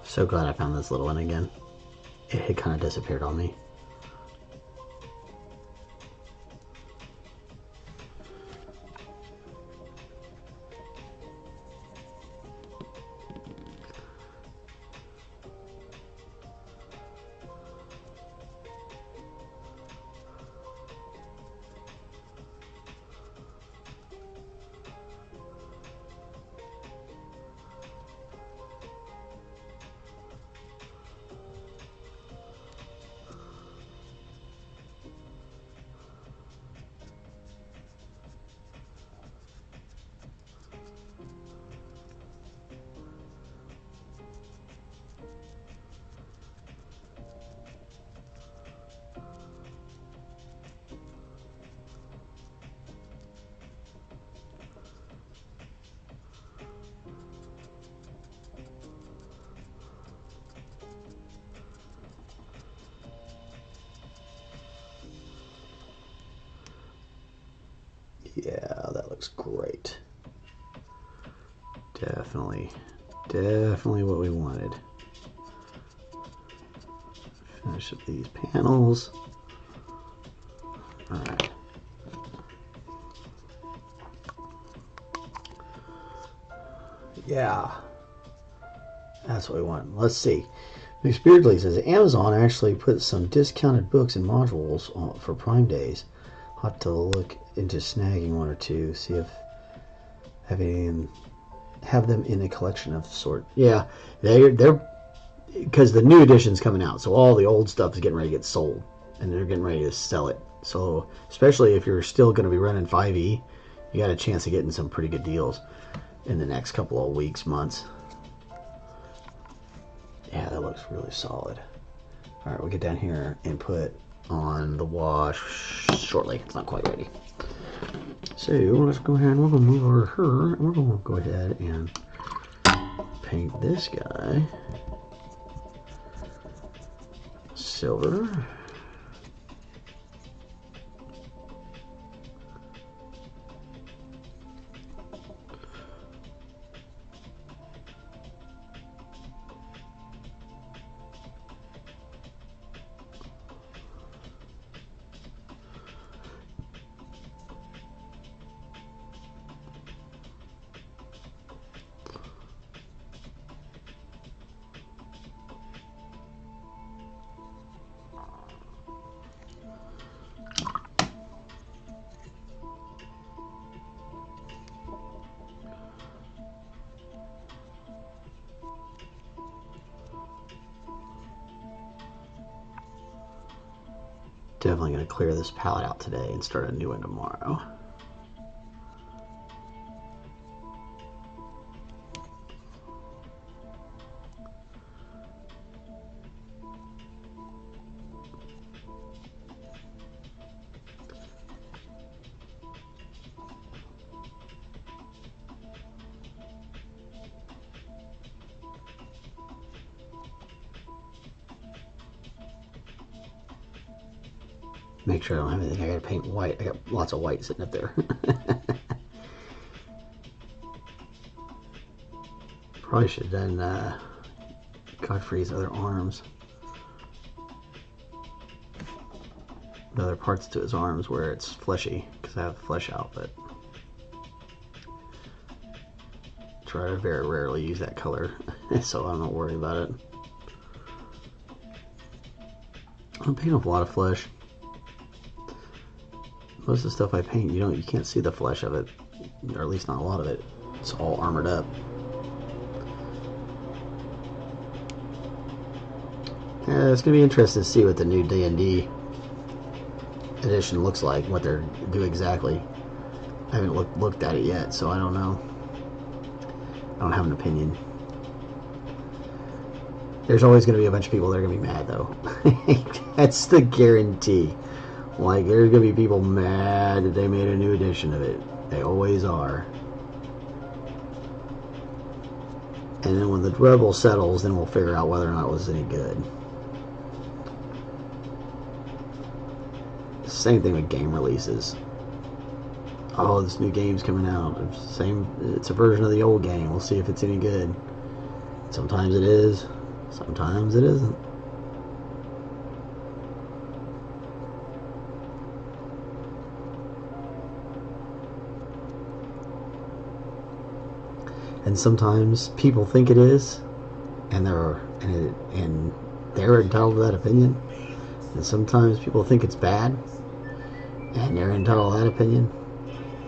So glad I found this little one again. It had kind of disappeared on me. Yeah, that looks great. Definitely what we wanted. Finish up these panels. All right. Yeah, that's what we want. Let's see. McSpiritly says Amazon actually put some discounted books and modules on for Prime Days. I'll have to look into snagging one or two, see if have them in a collection of sort. Yeah, they're because the new edition's coming out, so all the old stuff is getting ready to get sold, and they're getting ready to sell it. So especially if you're still going to be running 5e, you got a chance of getting some pretty good deals in the next couple of weeks, months. Yeah, that looks really solid. All right, we'll get down here and put on the wash shortly. It's not quite ready. So let's go ahead and we're going to move over her, and we're going to go ahead and paint this guy silver. Definitely going to clear this palette out today and start a new one tomorrow. Make sure I don't have anything I gotta paint white. I got lots of white sitting up there. Probably should have done Godfrey's other arms. The other parts to his arms where it's fleshy, because I have the flesh out, but try to very rarely use that color, so I'm not worried about it. I'm painting with a lot of flesh. Most of the stuff I paint, you can't see the flesh of it, or at least not a lot of it. It's all armored up. Yeah, it's gonna be interesting to see what the new D&D edition looks like, what they're do exactly. I haven't looked at it yet, so I don't know. I don't have an opinion. There's always gonna be a bunch of people that are gonna be mad, though. That's the guarantee. Like, there's gonna be people mad that they made a new edition of it. They always are. And then when the rebel settles, then we'll figure out whether or not it was any good. Same thing with game releases. Oh, this new game's coming out. It's a version of the old game. We'll see if it's any good. Sometimes it is. Sometimes it isn't. And sometimes people think it is, and they're entitled to that opinion. And sometimes people think it's bad, and they're entitled to that opinion.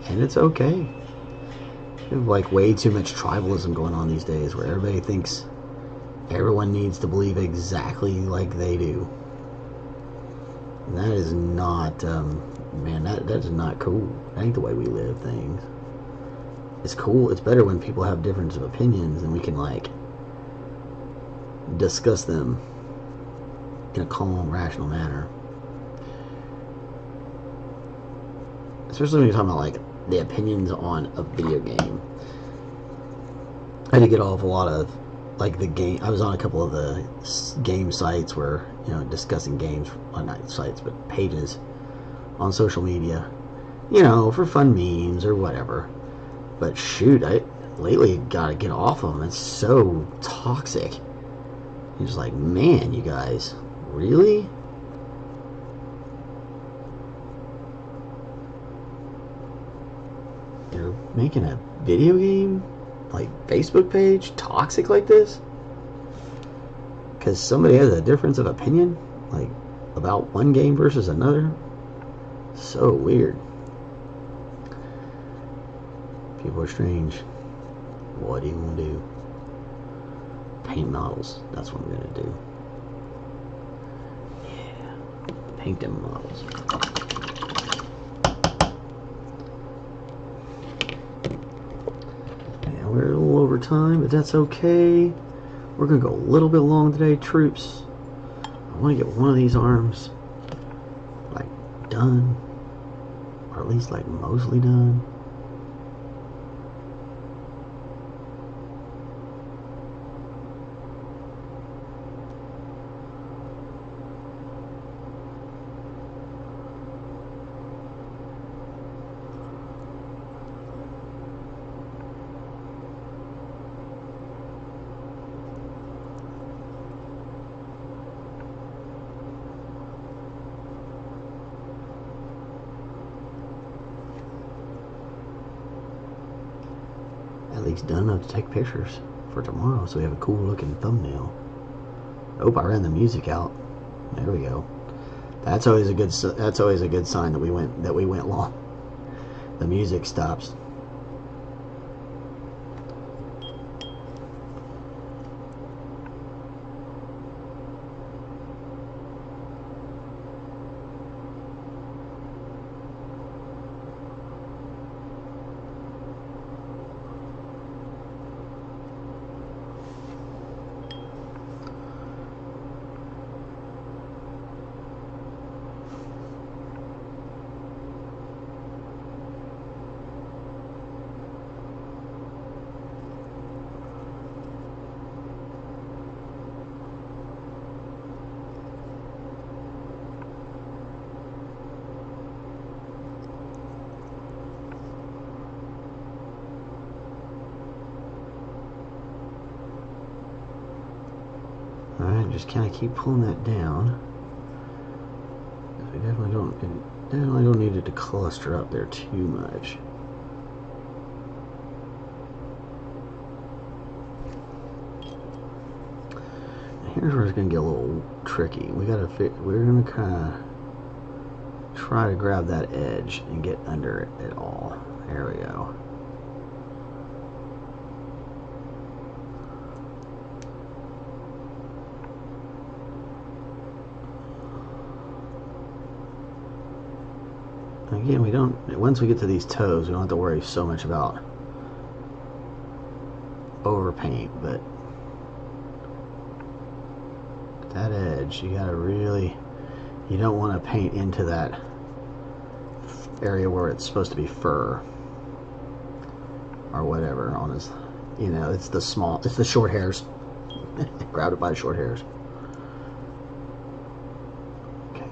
And it's okay. We have like way too much tribalism going on these days, where everybody thinks everyone needs to believe exactly like they do. And that is not, man, that is not cool. That ain't the way we live things. It's cool. It's better when people have difference of opinions and we can like discuss them in a calm, rational manner. Especially when you're talking about like the opinions on a video game. I did get off a lot of like the game. I was on a couple of the game sites where, you know, discussing games, well, not sites, but pages on social media, you know, for fun memes or whatever. But shoot, I lately gotta get off them. It's so toxic. You're just like, man, you guys, really? You're making a video game, like Facebook page, toxic like this? Because somebody has a difference of opinion, like about one game versus another? So weird. People are strange. What do you want to do? Paint models. That's what I'm going to do. Yeah. Paint them models. Yeah, we're a little over time, but that's okay. We're going to go a little bit long today, troops. I want to get one of these arms, like, done. Or at least, like, mostly done. At least done enough to take pictures for tomorrow, so we have a cool looking thumbnail. Oh, I ran the music out. There we go. That's always a good. That's always a good sign that we went long. The music stops. and just kind of keep pulling that down. We definitely don't need it to cluster up there too much. Here's where it's gonna get a little tricky. We're gonna kind of try to grab that edge and get under it all. There we go. Again, once we get to these toes, we don't have to worry so much about overpaint, but that edge, you don't want to paint into that area where it's supposed to be fur or whatever on his, it's the short hairs. Grabbed it by the short hairs. Okay.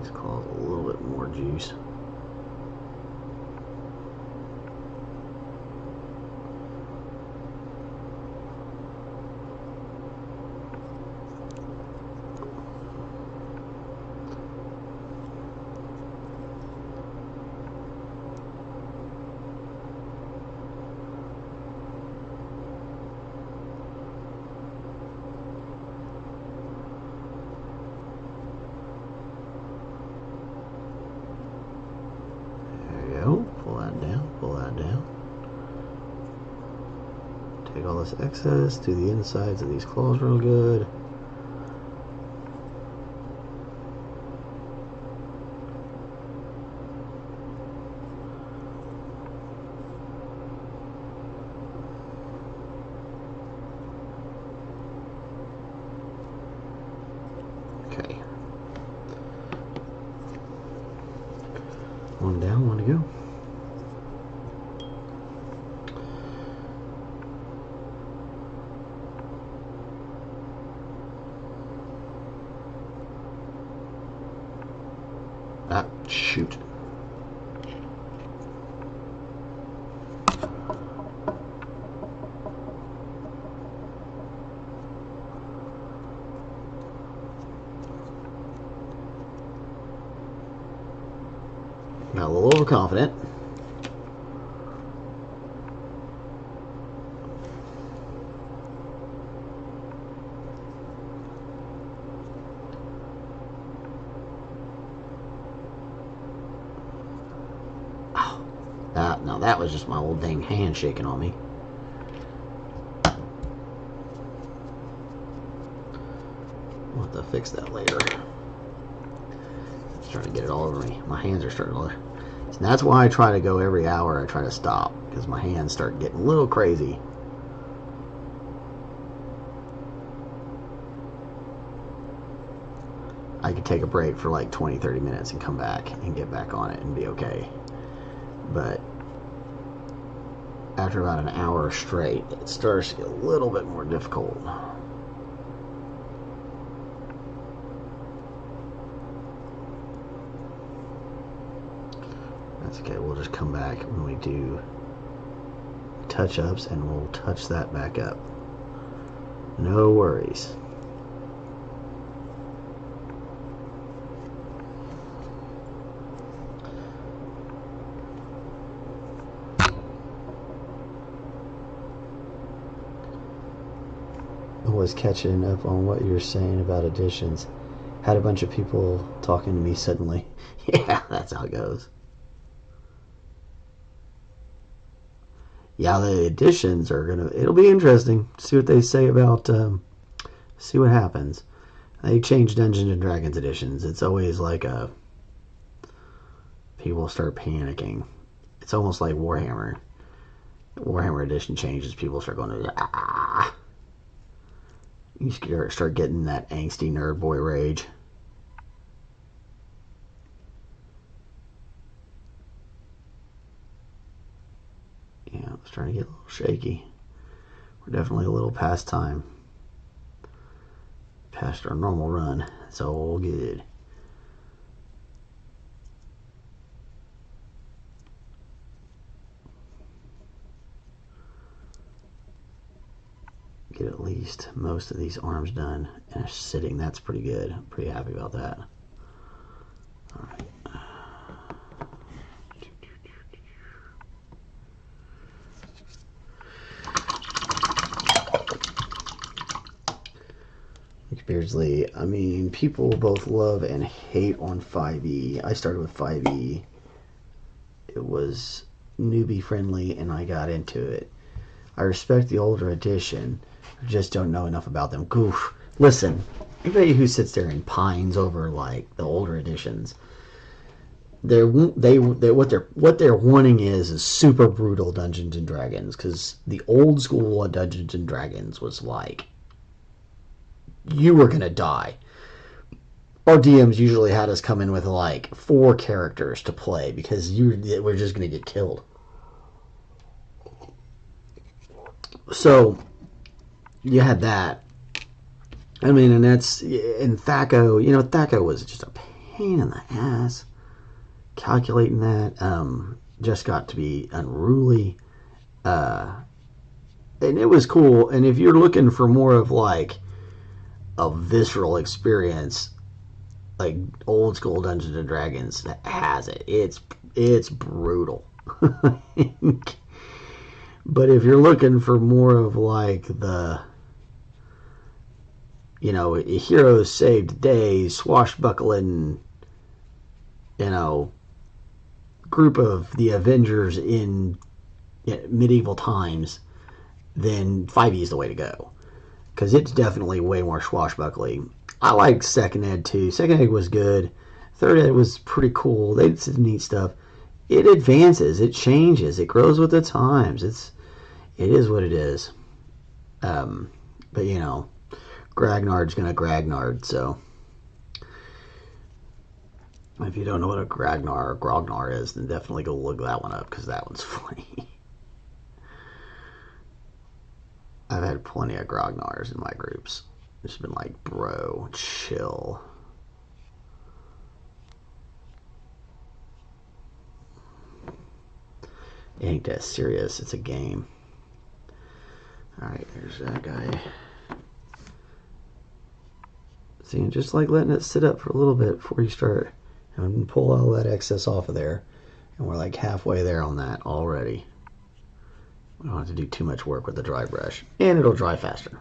These claws a little bit more juice. Pull that down. Take all this excess, do the insides of these claws real good. Okay. One down, one to go. Ah, shoot. Got a little overconfident. Now that was just my old dang hand shaking on me. I'll have to fix that later. Just trying to get it all over me. My hands are starting to... So that's why I try to go every hour. I try to stop because my hands start getting a little crazy. I could take a break for like 20-30 minutes and come back and get back on it and be okay. But after about an hour straight, it starts to get a little bit more difficult. That's okay, we'll just come back when we do touch-ups and we'll touch that back up. No worries. Was catching up on what you're saying about additions. Had a bunch of people talking to me suddenly. Yeah, that's how it goes. Yeah, the additions are it'll be interesting. See what they say about, see what happens. They change Dungeons and Dragons editions. It's always like people start panicking. It's almost like Warhammer. Warhammer edition changes, people start going, ah. You start getting that angsty nerd boy rage. Yeah, it's starting to get a little shaky. We're definitely a little past time. Past our normal run. It's all good. get at least most of these arms done in a sitting. That's pretty good. I'm pretty happy about that. All right. Beardsley, I mean, people both love and hate on 5e. I started with 5e. It was newbie friendly and I got into it. I respect the older edition. I just don't know enough about them. Goof. Listen, anybody who sits there and pines over like the older editions, what they're wanting is super brutal Dungeons and Dragons, because the old school Dungeons and Dragons was like, you were gonna die. Our DMs usually had us come in with like 4 characters to play because we're just gonna get killed. So you had that. I mean, and Thaco. You know, Thaco was just a pain in the ass. Calculating that just got to be unruly, and it was cool. And if you're looking for more of like a visceral experience, like old school Dungeons and Dragons that has it. It's brutal. But if you're looking for more of like the, you know, heroes saved the day, swashbuckling, you know, group of the Avengers in medieval times, then 5e is the way to go. Because it's definitely way more swashbuckling. I liked Second Ed too. Second Ed was good. Third Ed was pretty cool. They did some neat stuff. It advances. It changes. It grows with the times. It is what it is. But you know, Gragnard's gonna Gragnard. So if you don't know what a Gragnar or Grognar is, then definitely go look that one up, because that one's funny. I've had plenty of Grognars in my groups. It's been like, bro, chill. It ain't that serious. It's a game. Alright, there's that guy. See, just like letting it sit up for a little bit before you start, and pull all that excess off of there. And we're like halfway there on that already. We don't have to do too much work with the dry brush, and it'll dry faster.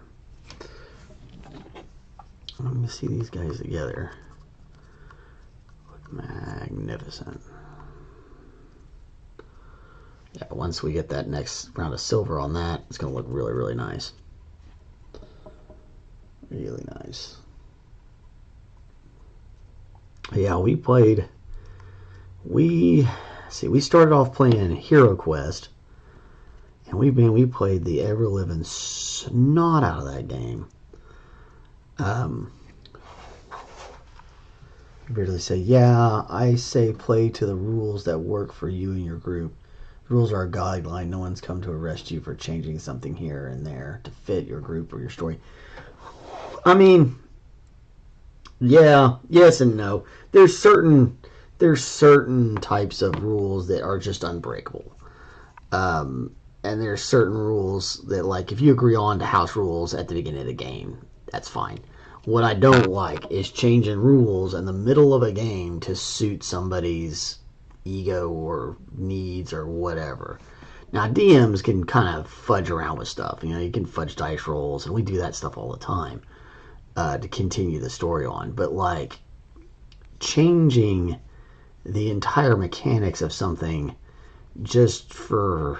Let me see these guys together. Look magnificent. Yeah, once we get that next round of silver on that, it's going to look really, really nice. Really nice. Yeah, we started off playing Hero Quest. And we played the ever-living snot out of that game. Barely say, yeah, I say play to the rules that work for you and your group. The rules are a guideline. No one's come to arrest you for changing something here and there to fit your group or your story. I mean, yeah, yes and no. There's certain types of rules that are just unbreakable. And there's certain rules that, like, if you agree on to house rules at the beginning of the game, that's fine. What I don't like is changing rules in the middle of a game to suit somebody's ego or needs or whatever. Now, DMs can kind of fudge around with stuff. You know, you can fudge dice rolls, and we do that stuff all the time to continue the story on. But, like, changing the entire mechanics of something just to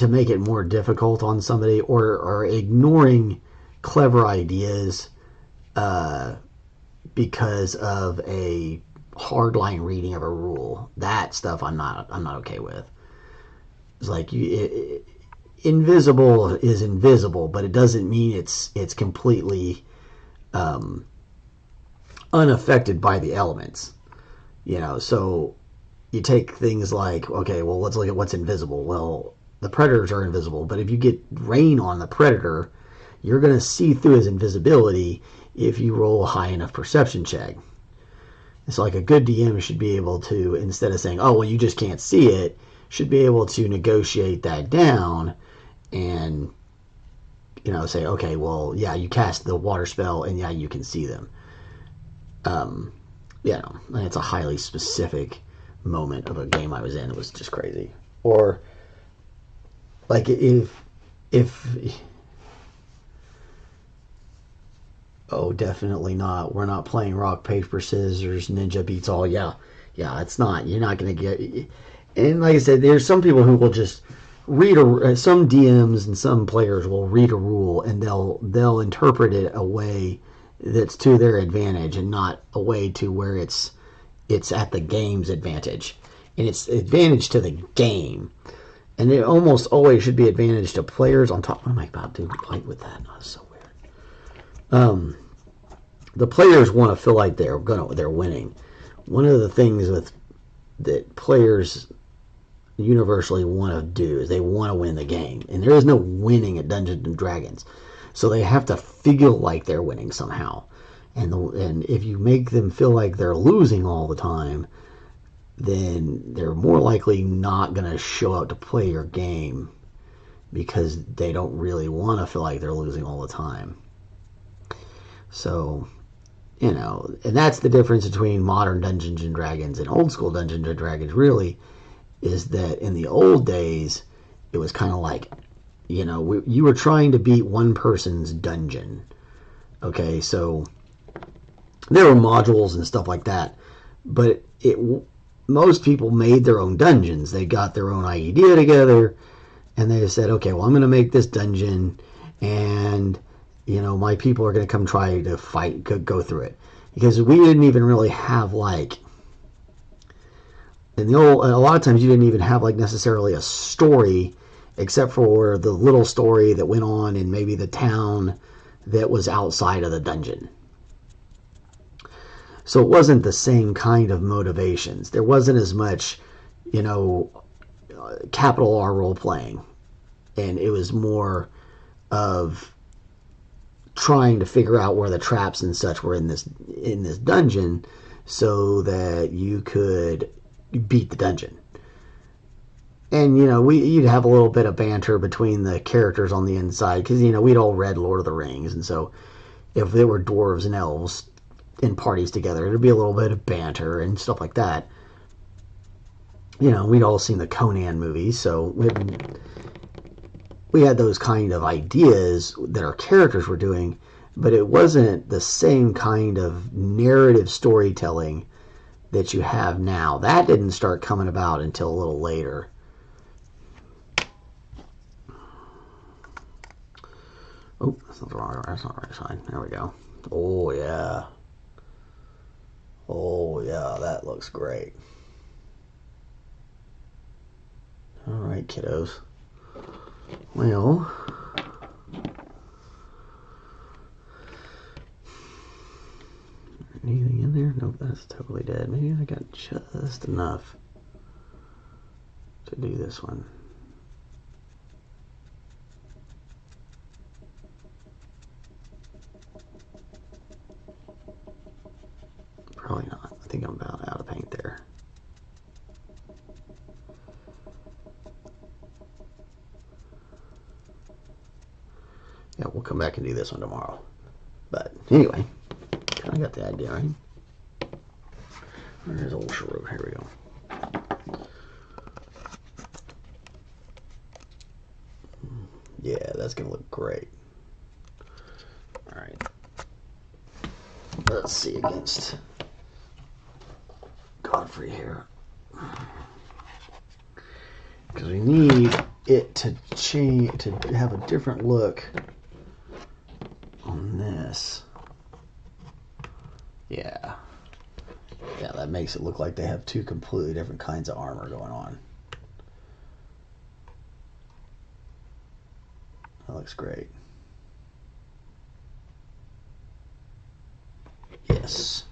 make it more difficult on somebody, or ignoring clever ideas because of a hardline reading of a rule, that stuff I'm not okay with. It's like, invisible is invisible, but it doesn't mean it's completely unaffected by the elements. You know, so you take things like, okay, well, let's look at what's invisible. Well, the predators are invisible, but if you get rain on the predator, you're going to see through his invisibility if you roll a high enough perception check. It's like a good DM should be able to, instead of saying, oh, well, you just can't see it, should be able to negotiate that down and say, okay, well, yeah, you cast the water spell, and yeah, you can see them. And it's a highly specific moment of a game I was in. It was just crazy. Or, like, if oh, definitely not. We're not playing rock, paper, scissors, ninja beats all. Yeah, it's not. You're not going to get... And like I said, there's some people who will just read some DMs and some players will read a rule and they'll interpret it a way that's to their advantage and not a way to where it's at the game's advantage. And it's advantage to the game. And it almost always should be advantage to players on top. What am I about to fight with that? Oh, that's so weird. The players want to feel like they're winning. One of the things that players universally want to do is they want to win the game, and there is no winning at Dungeons and Dragons, so they have to feel like they're winning somehow. And if you make them feel like they're losing all the time, then they're more likely not going to show up to play your game because they don't really want to feel like they're losing all the time. So, and that's the difference between modern Dungeons and Dragons and old school Dungeons and Dragons, really, is that in the old days, it was kind of like, you were trying to beat one person's dungeon. Okay, so there were modules and stuff like that, but most people made their own dungeons. They got their own idea together, and they said, okay, well, I'm going to make this dungeon, and my people are going to come try to fight, go through it. Because we didn't even really have, like, a lot of times you didn't even have, like, necessarily a story, except for the little story that went on in maybe the town that was outside of the dungeon. So it wasn't the same kind of motivations. There wasn't as much, capital R role playing. And it was more of trying to figure out where the traps and such were in this dungeon so that you could beat the dungeon. And you'd have a little bit of banter between the characters on the inside because we'd all read Lord of the Rings, and so if there were dwarves and elves in parties together, there'd be a little bit of banter and stuff like that. We'd all seen the Conan movies, so we had those kind of ideas that our characters were doing, but it wasn't the same kind of narrative storytelling that you have now. That didn't start coming about until a little later. Oh, that's not the right side. There we go. Oh, yeah. Oh, yeah, that looks great. All right, kiddos. Well, anything in there? Nope, that's totally dead. Maybe I got just enough to do this one. Probably not. I think I'm about out of paint there. Yeah, we'll come back and do this one tomorrow. But anyway, I got the idea, right? There's old Shrew. Here we go. Yeah, that's going to look great. All right. Let's see against Godfrey here. Because we need it to change, to have a different look on this. Yeah, that makes it look like they have two completely different kinds of armor going on. That looks great. Yes.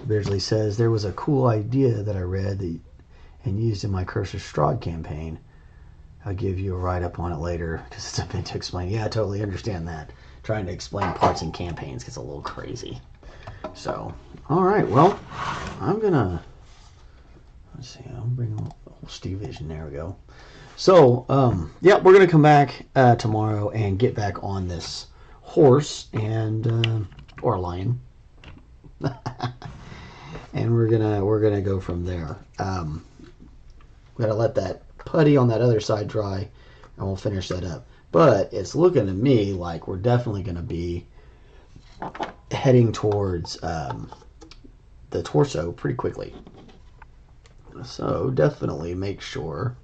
Beardsley says, there was a cool idea that I read and used in my Curse of Strahd campaign. I'll give you a write-up on it later because it's a bit to explain. Yeah, I totally understand that. Trying to explain parts in campaigns gets a little crazy. So, all right, well, I'm going to Let's see. I'll bring on the whole Steve Vision. There we go. So, yeah, we're gonna come back tomorrow and get back on this horse and or lion, and we're gonna go from there. We gotta let that putty on that other side dry, and we'll finish that up. But it's looking to me like we're definitely gonna be heading towards the torso pretty quickly. So definitely make sure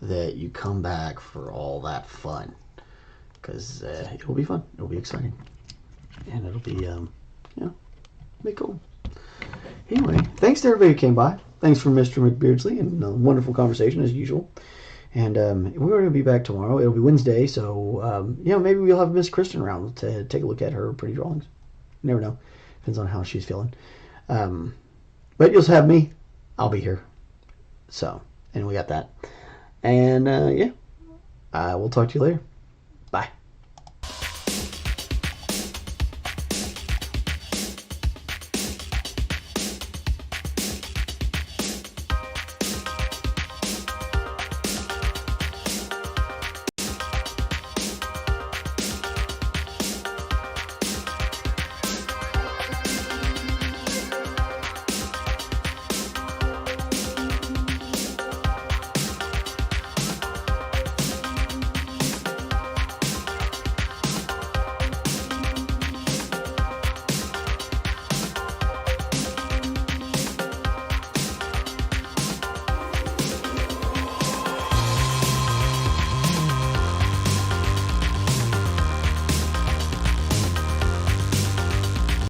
that you come back for all that fun, because it'll be fun, it'll be exciting, and it'll be be cool. Anyway, thanks to everybody who came by. Thanks for Mr. McBeardsley and a wonderful conversation as usual. And we're going to be back tomorrow. It'll be Wednesday, so maybe we'll have Miss Kristen around to take a look at her pretty drawings. You never know. Depends on how she's feeling. But you'll have me. I'll be here. So, and we got that. And we'll talk to you later.